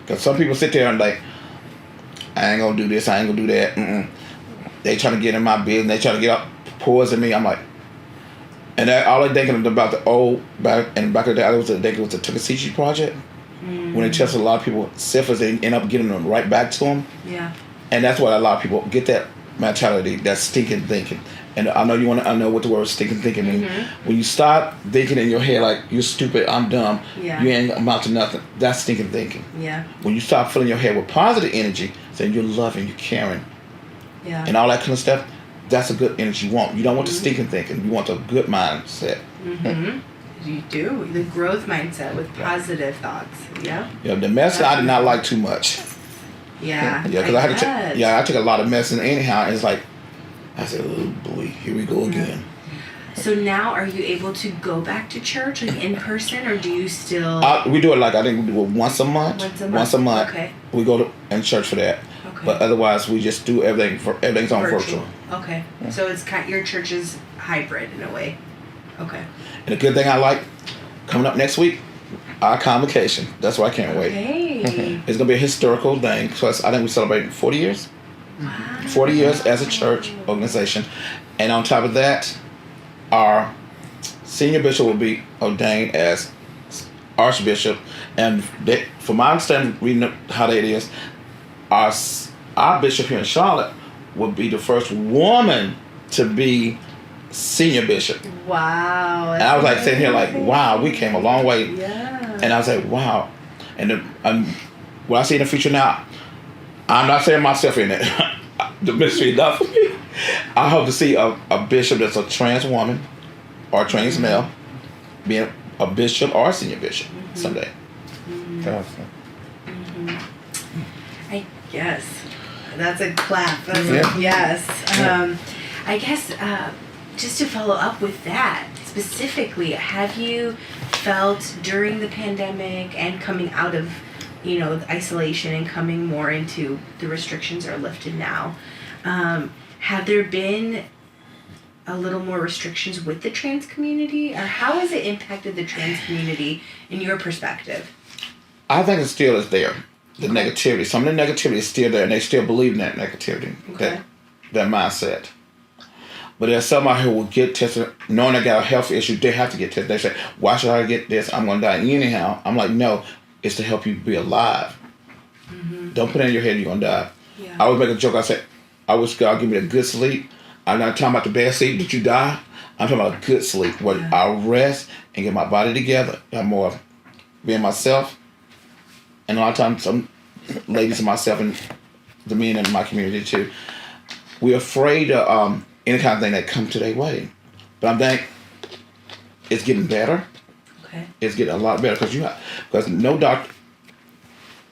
Because some people sit there and like, I ain't gonna do this, I ain't gonna do that. They trying to get in my business, they trying to get up, poison me. I'm like, and all I thinking about the old back in the day, I was thinking it was the Tuckasegee Project when they tested a lot of people syphilis, they end up getting them right back to them. Yeah. And that's why a lot of people get that mentality, that stinking thinking. And I know you want to know what the word stinking thinking means. When you start thinking in your head like, you're stupid, I'm dumb, you ain't amount to nothing, that's stinking thinking. Yeah. When you start filling your head with positive energy, saying you're loving, you're caring, and all that kind of stuff, that's a good energy you want. You don't want the stinking thinking. You want a good mindset. You do. The growth mindset with positive thoughts. Yeah. Yeah, the medicine I did not like too much. Yeah. Yeah, because I had to take. I took a lot of medicine anyhow. And it's like, I said, oh boy, here we go again. So now, are you able to go back to church like in person, or do you still? We do it like I think we do it once a month. Once a month. Okay. We go to in church for that. Okay. But otherwise, we just do everything's on virtual. Okay. So it's your church is hybrid in a way. Okay. And the good thing I like coming up next week, our convocation. That's why I can't wait. Hey. It's gonna be a historical thing because I think we celebrate 40 years. Wow. 40 years as a church organization, and on top of that, our senior bishop will be ordained as archbishop. And from my understanding, reading how that is, our bishop here in Charlotte will be the first woman to be senior bishop. Wow. And I was like sitting here like, wow, we came a long way. Yeah. And I was like, wow. And what I see in the future now, I'm not saying myself in it. The ministry is not for me. I hope to see a bishop that's a trans woman or a trans male being a bishop or a senior bishop someday. Awesome. I guess that's a clap. That's a yes. I guess just to follow up with that specifically, have you felt during the pandemic and coming out of the isolation and coming more into the restrictions are lifted now, have there been a little more restrictions with the trans community, or how has it impacted the trans community in your perspective? I think it still is there. The negativity. Some of the negativity is still there, and they still believe in that negativity, that mindset. But there's some out here who will get tested, knowing they got a health issue, they have to get tested. They say, why should I get this? I'm going to die anyhow. I'm like, no. It's to help you be alive. Don't put it in your head you're going to die. Yeah. I always make a joke. I say, I wish God give me a good sleep. I'm not talking about the bad sleep that you die. I'm talking about a good sleep where I'll rest and get my body together. I'm more being myself. And a lot of times, some ladies and myself and the men in my community too, we're afraid of any kind of thing that comes to their way. But I think it's getting better. It's getting a lot better because no doctor.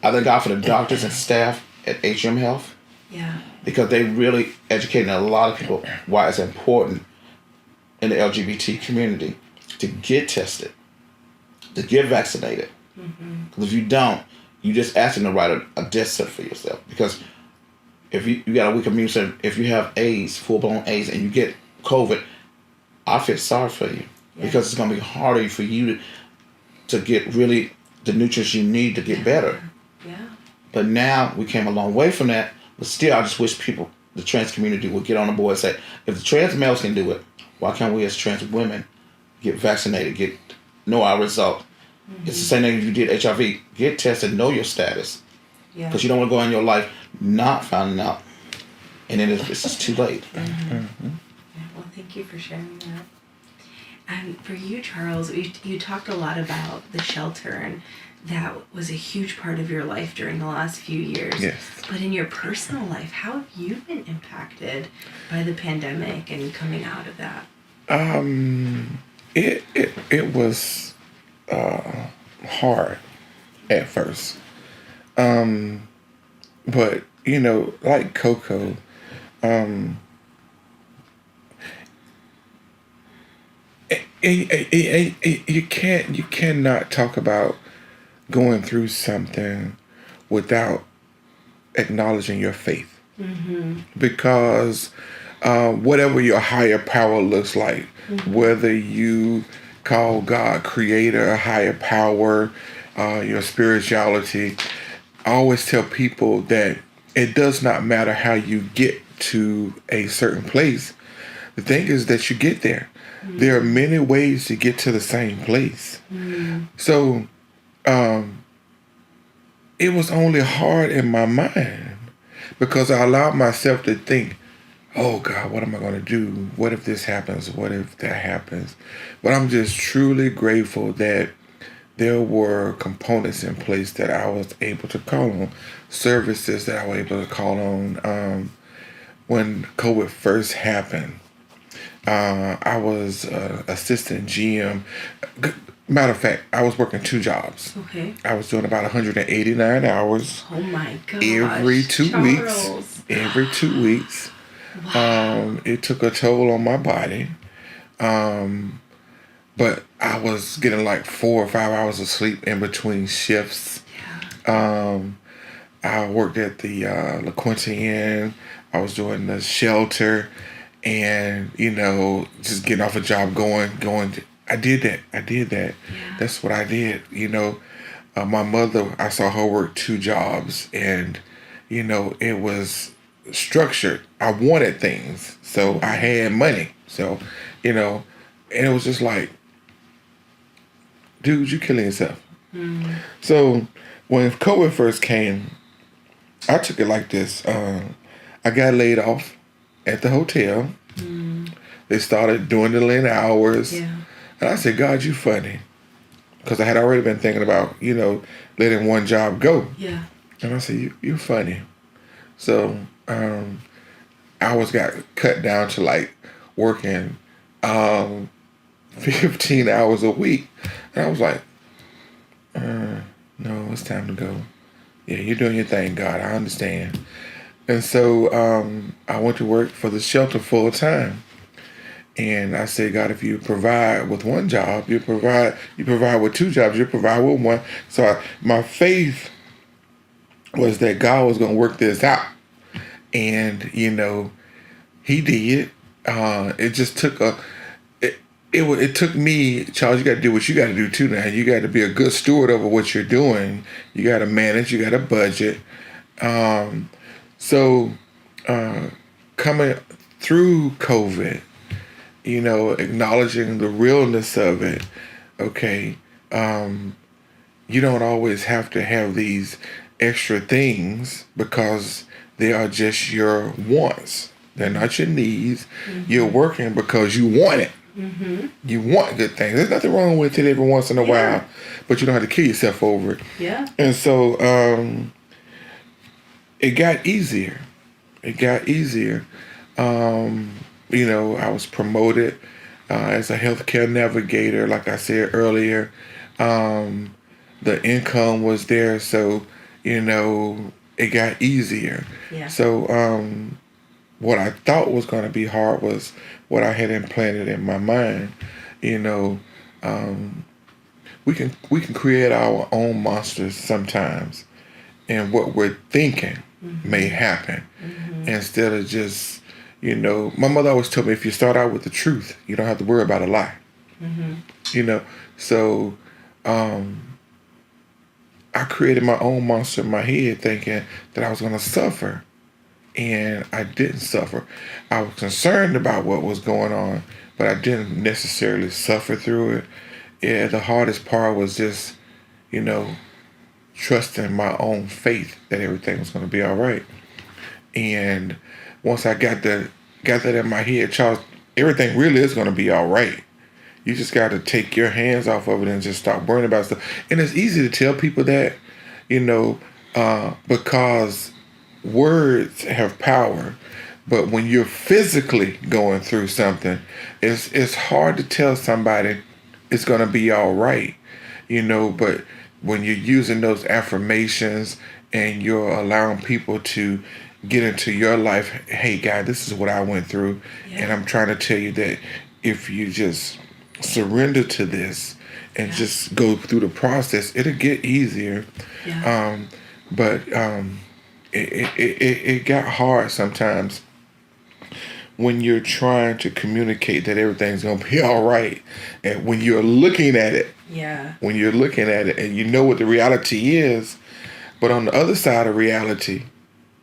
I thank God for the doctors and staff at HM Health. Yeah. Because they really educating a lot of people why it's important in the LGBT community to get tested, to get vaccinated. Because if you don't, you just asking to write a death certificate for yourself. Because if you got a weak immune system, if you have AIDS, full-blown AIDS, and you get COVID, I feel sorry for you. Because it's going to be harder for you to get really the nutrients you need to get better. Yeah. But now we came a long way from that. But still, I just wish people, the trans community, would get on the board and say, if the trans males can do it, why can't we as trans women get vaccinated, know our result? Mm-hmm. It's the same thing if you did HIV. Get tested, know your status. Because you don't want to go in your life not finding out. And then it's just too late. Mm-hmm. Mm-hmm. Yeah, well, thank you for sharing that. And for you, Charles, you talked a lot about the shelter, and that was a huge part of your life during the last few years. Yes. But in your personal life, how have you been impacted by the pandemic and coming out of that? It was hard at first. But like Coco, you cannot talk about going through something without acknowledging your faith. Mm-hmm. Because whatever your higher power looks like, mm-hmm. whether you call God creator, a higher power, your spirituality, I always tell people that it does not matter how you get to a certain place. The thing is that you get there. Mm-hmm. There are many ways to get to the same place. Mm-hmm. So it was only hard in my mind because I allowed myself to think, oh God, what am I going to do? What if this happens? What if that happens? But I'm just truly grateful that there were components in place that I was able to call on, services that I was able to call on. When COVID first happened, I was assistant GM. Matter of fact, I was working 2 jobs. Okay. I was doing about 189 hours. Oh my gosh. Every 2 Charles. weeks. Every 2 weeks. Wow. It took a toll on my body. But I was getting like 4 or 5 hours of sleep in between shifts. Yeah. I worked at the La Quinta Inn. I was doing the shelter, and just getting off a job, going. I did that. Yeah. That's what I did. My mother, I saw her work 2 jobs, and it was structured. I wanted things, so I had money. So, and it was just like, dude, you killing yourself. Mm. So when COVID first came, I took it like this. I got laid off at the hotel. Mm. They started dwindling hours. Yeah. And I said, God, you funny. Because I had already been thinking about, letting one job go. Yeah. And I said, you're funny. So hours got cut down to like working 15 hours a week. And I was like, no, it's time to go. Yeah, you're doing your thing, God. I understand. And so I went to work for the shelter full time. And I said, God, if you provide with one job, you provide with 2 jobs, you provide with one. So my faith was that God was going to work this out. And, he did. It just took it took me, Charles, you got to do what you got to do too now. You got to be a good steward over what you're doing. You got to manage, you got to budget. So coming through COVID, acknowledging the realness of it, okay, you don't always have to have these extra things because they are just your wants. They're not your needs. Mm-hmm. You're working because you want it. Mm-hmm. You want good things. There's nothing wrong with it every once in a while, but you don't have to kill yourself over it. Yeah. And so it got easier. I was promoted as a healthcare navigator, like I said earlier. The income was there, so, it got easier. Yeah. So what I thought was going to be hard was what I had implanted in my mind. We can create our own monsters sometimes, and what we're thinking mm-hmm. may happen mm-hmm. instead of just, my mother always told me, if you start out with the truth, you don't have to worry about a lie. Mm-hmm. So I created my own monster in my head thinking that I was going to suffer. And I didn't suffer. I was concerned about what was going on, but I didn't necessarily suffer through it. Yeah, the hardest part was just, you know, trusting my own faith that everything was going to be all right. And once I got that in my head, Charles, everything really is going to be all right. You just got to take your hands off of it and just stop worrying about stuff. And it's easy to tell people that, you know, because words have power. But when you're physically going through something, it's hard to tell somebody it's going to be all right, you know. But when you're using those affirmations and you're allowing people to get into your life, hey, God, this is what I went through. Yeah. And I'm trying to tell you that if you just surrender to this and just go through the process, it'll get easier. Yeah. It got hard sometimes when you're trying to communicate that everything's going to be all right. And when you're looking at it, Yeah. when you're looking at it and you know what the reality is, but on the other side of reality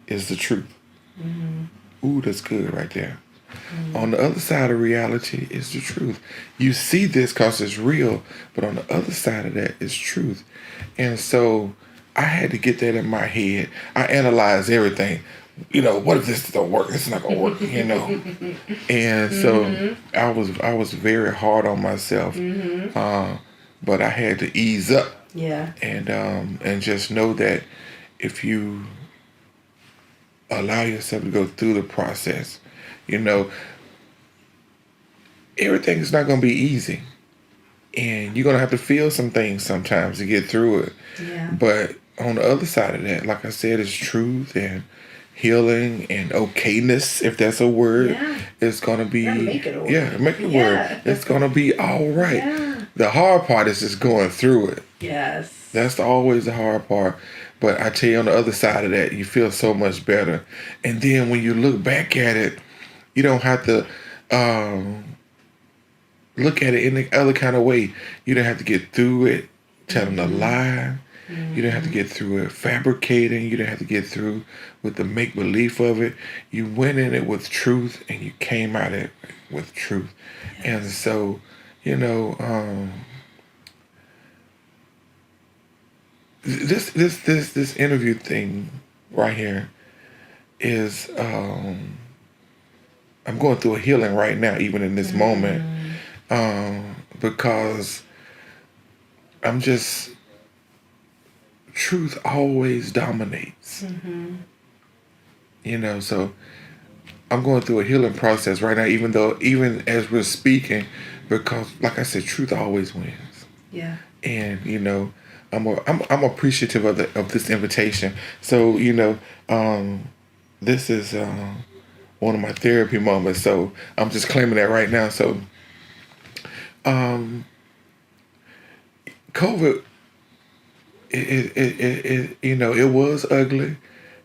is the truth. Mm-hmm. Ooh, that's good right there. Mm-hmm. On the other side of reality is the truth. You see this because it's real, but on the other side of that is truth. And so I had to get that in my head. I analyzed everything. You know, what if this don't work? It's not gonna work, you know. And so I was very hard on myself. But I had to ease up. Yeah. And just know that if you allow yourself to go through the process, you know, everything's not gonna be easy. And you're gonna have to feel some things sometimes to get through it. Yeah. But on the other side of that, like I said, is truth and healing and okayness, if that's a word. Yeah. It's gonna be Make it a word. make it a word. It's gonna be all right. Yeah. The hard part is just going through it. Yes. That's always the hard part. But I tell you, on the other side of that, you feel so much better. And then when you look back at it, you don't have to look at it in the other kind of way. You don't have to get through it telling a lie. You don't have to get through it fabricating. You don't have to get through with the make-believe of it. You went in it with truth and you came out it with truth. Yes. And so, you know, this interview thing right here is I'm going through a healing right now, even in this moment, because I'm just, truth always dominates. You know, so I'm going through a healing process right now, even as we're speaking, because like I said, truth always wins. Yeah. And you know, I'm appreciative of this invitation. So you know, this is one of my therapy moments. So I'm just claiming that right now. So, COVID, it you know, it was ugly,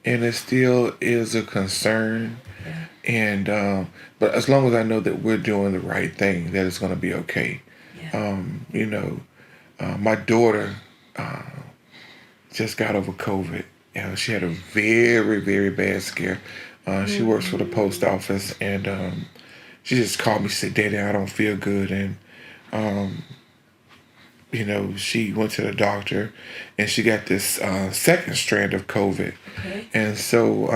and it still is a concern. Yeah. And but as long as I know that we're doing the right thing, that it's going to be okay. Yeah. You know, my daughter just got over COVID. You know, she had a very, very bad scare. She works for the post office, and she just called me. She said, "Daddy, I don't feel good." And you know, she went to the doctor, and she got this second strand of COVID. Okay. And so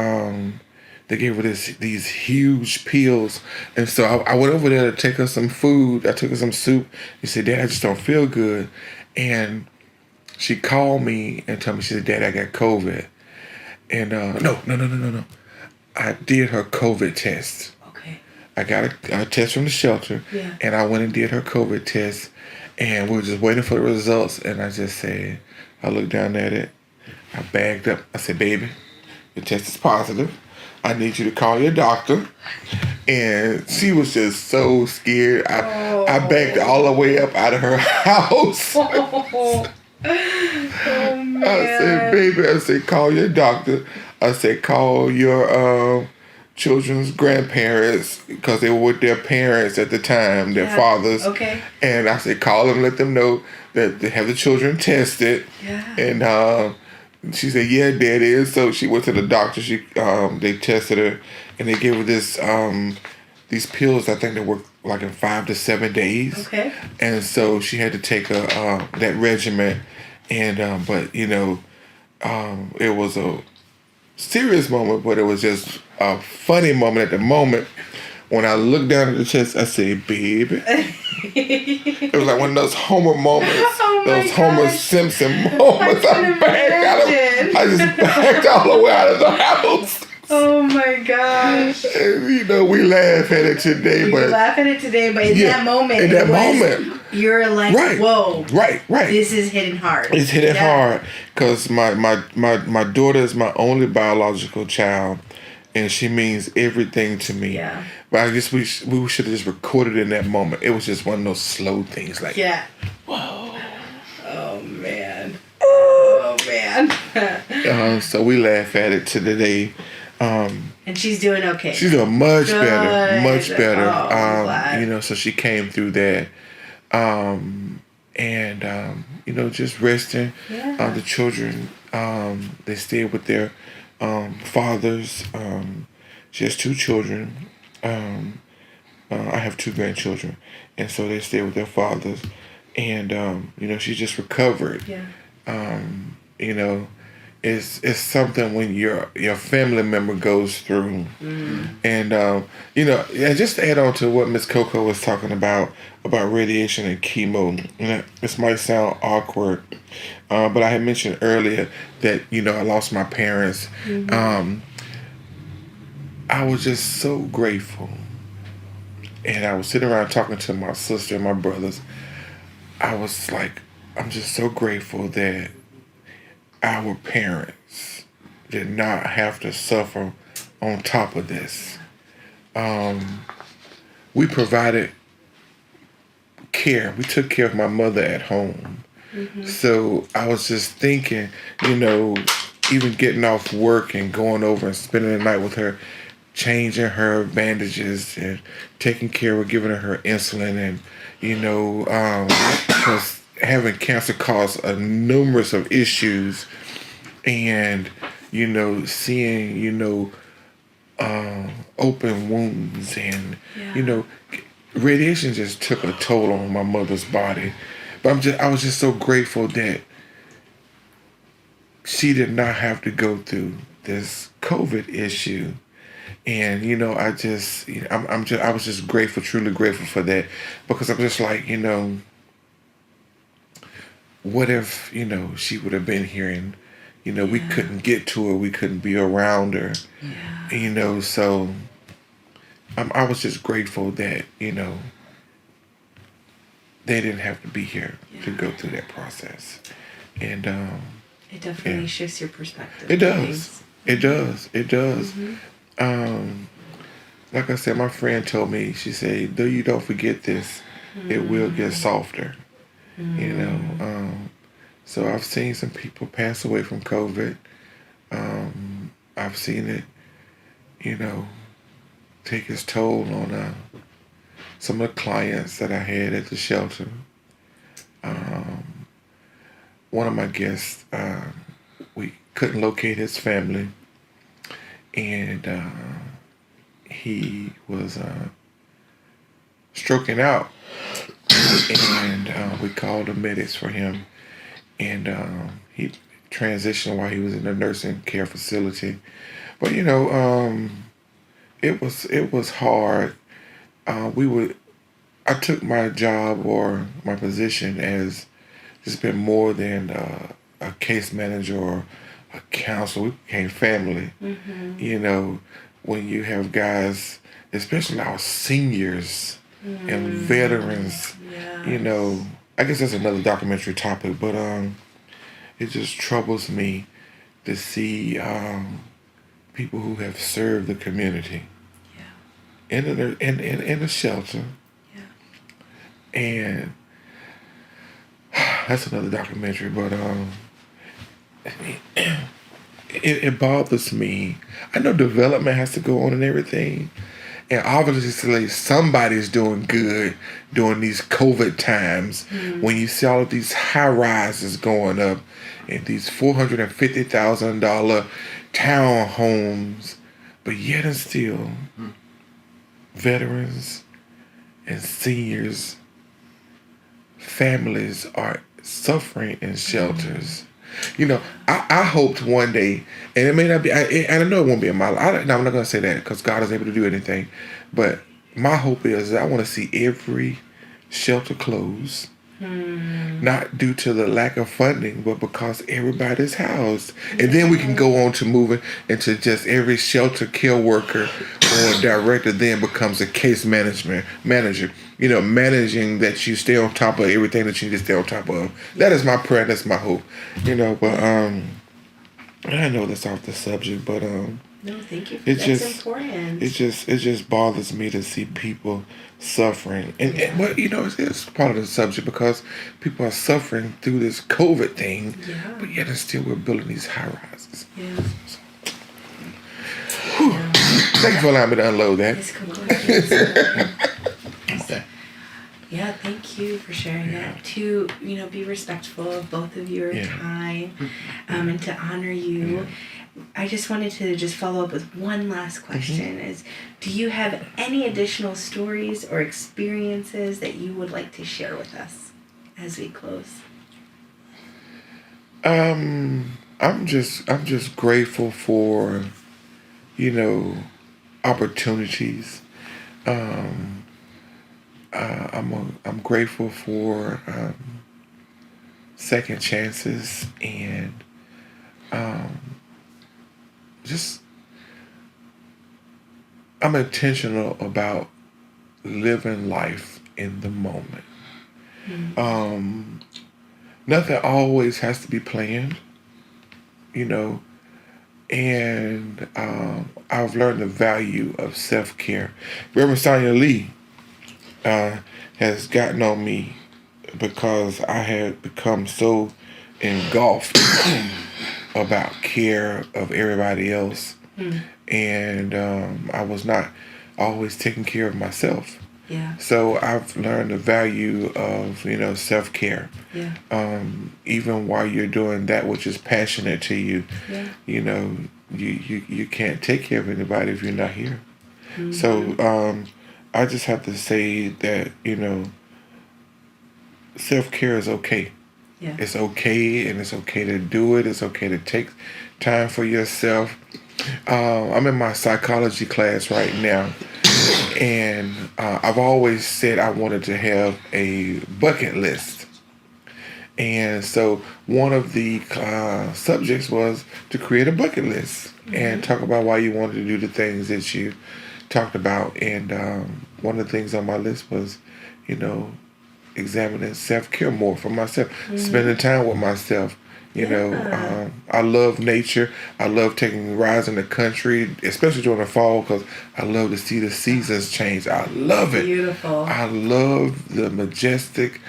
they gave her these huge pills. And so I went over there to take her some food. I took her some soup. She said, "Dad, I just don't feel good." And she called me and told me, she said, "Dad, I got COVID." And no. I did her COVID test. Okay. I got a test from the shelter. Yeah. And I went and did her COVID test. And we were just waiting for the results. And I just said, I looked down at it. I bagged up. I said, "Baby, your test is positive. I need you to call your doctor." And she was just so scared. I backed all the way up out of her house. Oh, man. I said, "Baby," I said, "call your doctor." I said, "Call your children's grandparents because they were with their parents at the time, their fathers. Okay. And I said, call them, let them know that they have the children tested. Yeah. And she said, yeah, Dad is. So she went to the doctor. They tested her, and they gave her these pills. I think they work like in 5 to 7 days. Okay. And so she had to take that regimen, and but it was a serious moment, but it was just a funny moment at the moment. When I looked down at the chest, I said, baby. It was like one of those Homer moments, those Homer Simpson moments. I just backed all the way out of the house. Oh my gosh. And, we laugh at it today, but in that moment, you're like, right, whoa, right. This is hitting hard. It's hitting hard because my daughter is my only biological child, and she means everything to me. Yeah. But I guess we should have just recorded in that moment. It was just one of those slow things, like whoa. Oh man. Oh man. So we laugh at it to today. And she's doing okay. She's doing much better. Oh, I'm glad. So she came through that. Just resting. Yeah. The children, they stayed with their fathers. She has 2 children. I have 2 grandchildren. And so they stayed with their fathers. And, she just recovered. Yeah. It's something when your family member goes through. And, just to add on to what Miss Coco was talking about radiation and chemo, this might sound awkward, but I had mentioned earlier that, I lost my parents. I was just so grateful. And I was sitting around talking to my sister and my brothers. I was like, I'm just so grateful that our parents did not have to suffer on top of this. We provided care. We took care of my mother at home. So I was just thinking, even getting off work and going over and spending the night with her, changing her bandages and taking care of giving her insulin, and because having cancer caused a numerous of issues, and seeing open wounds, and radiation just took a toll on my mother's body. But I was just so grateful that she did not have to go through this COVID issue. And I was just grateful, truly grateful for that, because I'm just like, what if she would have been here, and we couldn't get to her, we couldn't be around her, so I was just grateful that they didn't have to be here to go through that process, and it definitely shifts your perspective. It does. It does. Like I said, my friend told me, she said, though you don't forget this, it will get softer. So I've seen some people pass away from COVID. I've seen it, take its toll on some of the clients that I had at the shelter. One of my guests, we couldn't locate his family, and he was stroking out, and we called the medics for him, and he transitioned while he was in a nursing care facility. But it was hard. I took my job or my position as just been more than a case manager or a counselor. We became family. When you have guys, especially our seniors and veterans, I guess that's another documentary topic, but it just troubles me to see people who have served the community in a shelter. And that's another documentary, but it bothers me. I know development has to go on and everything, and obviously somebody's doing good during these COVID times when you see all of these high rises going up and these $450,000 townhomes, but yet and still, veterans and seniors, families are suffering in shelters. You know, I hoped one day, and it may not be, and I know it won't be in my life. No, I'm not going to say that because God is able to do anything. But my hope is that I want to see every shelter close. Not due to the lack of funding, but because everybody's housed. And then we can go on to moving into just every shelter care worker or director then becomes a case manager. You know, managing that you stay on top of everything that you need to stay on top of. That is my prayer, that's my hope. You know, but I know that's off the subject, but No, thank you. It's That's just important. it just bothers me to see people suffering, and well, you know, it's part of the subject because people are suffering through this COVID thing, but yet and still we're building these high rises. Yeah. Thank you for allowing me to unload that. Yes, Coco. Okay. Yeah, thank you for sharing that. To, you know, be respectful of both of your time, and to honor you. I just wanted to just follow up with one last question is, do you have any additional stories or experiences that you would like to share with us as we close? I'm just grateful for, you know, opportunities. I'm grateful for second chances and just I'm intentional about living life in the moment. Nothing always has to be planned, you know, and I've learned the value of self-care. Reverend Sonia Lee has gotten on me because I had become so engulfed about care of everybody else, and I was not always taking care of myself. Yeah. So I've learned the value of, you know, self-care. Yeah. Even while you're doing that which is passionate to you, Yeah. you know, you can't take care of anybody if you're not here. So I just have to say that, you know, self-care is okay. Yeah. It's okay, and it's okay to do it. It's okay to take time for yourself. I'm in my psychology class right now, and I've always said I wanted to have a bucket list. And so one of the subjects was to create a bucket list and talk about why you wanted to do the things that you talked about. And one of the things on my list was, you know, examining self-care more for myself, spending time with myself. You know, I love nature. I love taking rides in the country, especially during the fall, because I love to see the seasons change. I love it. Beautiful. I love the majestic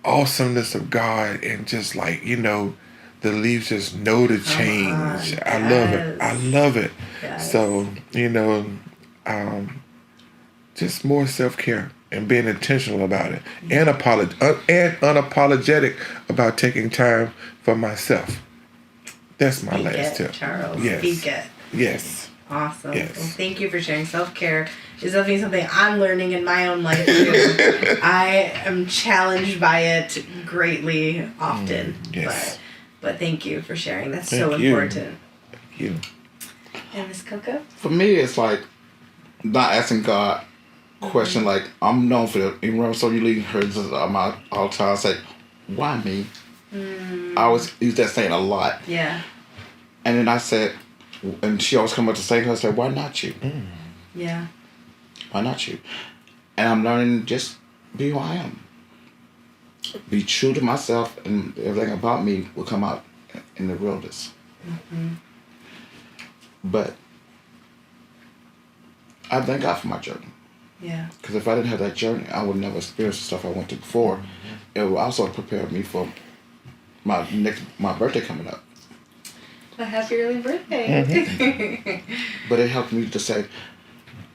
awesomeness of God, and just like, you know, the leaves just know to change. I love it. I love it. Yes. So, you know, just more self-care and being intentional about it, and unapologetic about taking time for myself. That's my last tip. Charles. Yes. Speak it. Yes. Awesome. Yes. Well, thank you for sharing. Self-care is definitely something I'm learning in my own life too. I am challenged by it greatly often. Yes. But thank you for sharing. That's Thank so you. important. Thank you. And Miss Coco? For me, it's like not asking God question. Like, I'm known for that. Even when so you leave her my all the time. I say, why me? I always use that saying a lot. Yeah. And then I said, and she always come up to say to her, I said, why not you? Yeah. Why not you? And I'm learning just be who I am. Be true to myself, and everything about me will come out in the realness. But I thank God for my journey. Yeah. Because if I didn't have that journey, I would never experience the stuff I went through before. It would also prepare me for my birthday coming up. A happy early birthday. But it helped me to say,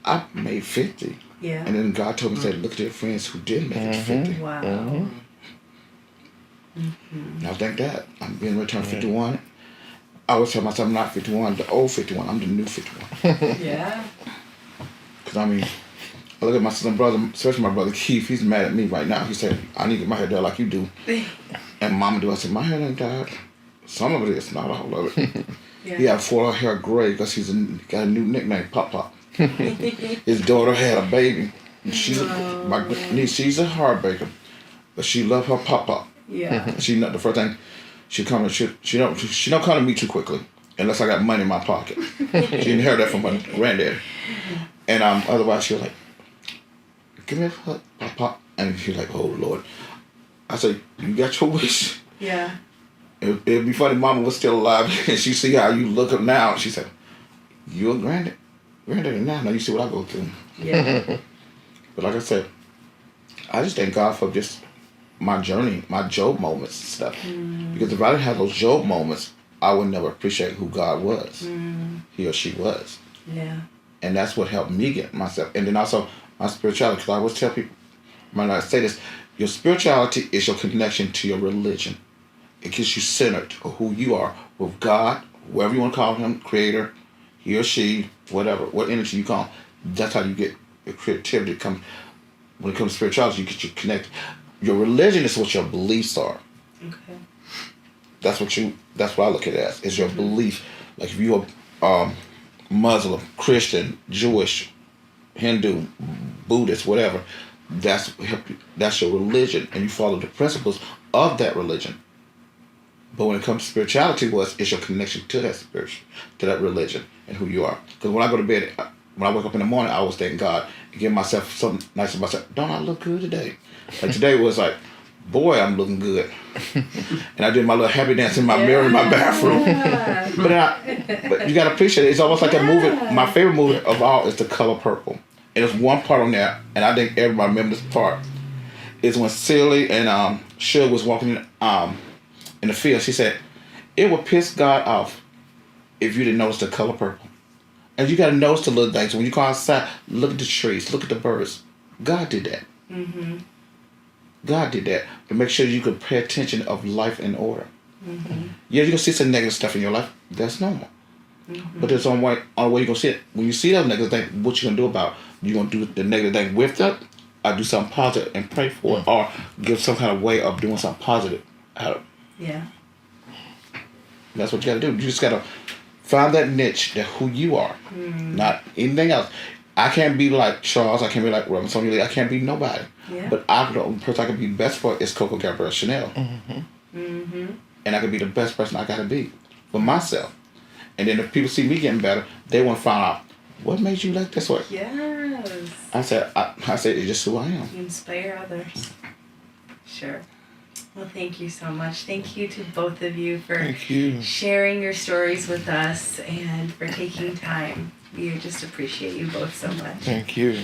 I made 50. Yeah. And then God told me, say, look at your friends who did make it to 50. Wow. Now think that. I'm being returned 51. I always tell myself I'm not 51, the old 51. I'm the new 51. Yeah. Because, I mean, I look at my son brother, especially my brother Keith, he's mad at me right now. He said, I need to get my hair done like you do. And Mama do. I said, my hair ain't dyed. Some of it is, not all of it. Yeah. He had full hair gray because he's got a new nickname, Pop Pop. His daughter had a baby. She's my niece. She's a heartbreaker, but she loved her Pop Pop. Yeah. She not the first thing she come and she don't come to me too quickly unless I got money in my pocket. She inherited that from her granddad, and otherwise she was like, give me a hug, Pop Pop, and she's like, oh Lord. I said, you got your wish. Yeah. It'd be funny. Mama was still alive, and she see how you look up now. She said, you're a granddaddy now. Now you see what I go through. Yeah. But like I said, I just thank God for just my journey, my Job moments and stuff. Because if I didn't have those Job moments, I would never appreciate who God was. He or she was. Yeah. And that's what helped me get myself. And then also my spirituality. Because I always tell people, when I say this, your spirituality is your connection to your religion. It keeps you centered of who you are with God, whoever you want to call him, creator, he or she, whatever, what energy you call him. That's how you get your creativity. When it comes to spirituality, you get you connected. Your religion is what your beliefs are. Okay. That's what I look at it as, is your belief. Like if you're Muslim, Christian, Jewish, Hindu, Buddhist, whatever, that's your religion, and you follow the principles of that religion. But when it comes to spirituality, it's your connection to that religion and who you are. Because when I go to bed, when I wake up in the morning, I always thank God and give myself something nice about myself. Don't I look good today? Like today was like, boy, I'm looking good. And I did my little happy dance in my mirror in my bathroom. But you gotta appreciate it. It's almost like a movie. My favorite movie of all is The Color Purple. And there's one part on there, and I think everybody remembers this part. Is when Silly and Suge was walking in the field. She said, it would piss God off if you didn't notice the color purple. And you gotta notice the little things. When you go outside, look at the trees, look at the birds. God did that. God did that to make sure you could pay attention of life and order. Yeah, you're gonna see some negative stuff in your life. That's normal. But there's only way you're gonna see it. When you see that negative thing, what you gonna do about it? You gonna do the negative thing with it, or do something positive and pray for it, or give some kind of way of doing something positive out of it. Yeah. That's what you gotta do. You just gotta find that niche, that who you are, not anything else. I can't be like Charles. I can't be like Reverend Sonia Lee. I can't be nobody. Yeah. But the only person I can be best for is Coco Gabrielle Chanel. And I can be the best person I gotta be for myself. And then if people see me getting better, they want to find out what made you like this way. Yes. I said it's just who I am. You inspire others. Sure. Well, thank you so much. Thank you to both of you for sharing your stories with us and for taking time. We just appreciate you both so much. Thank you.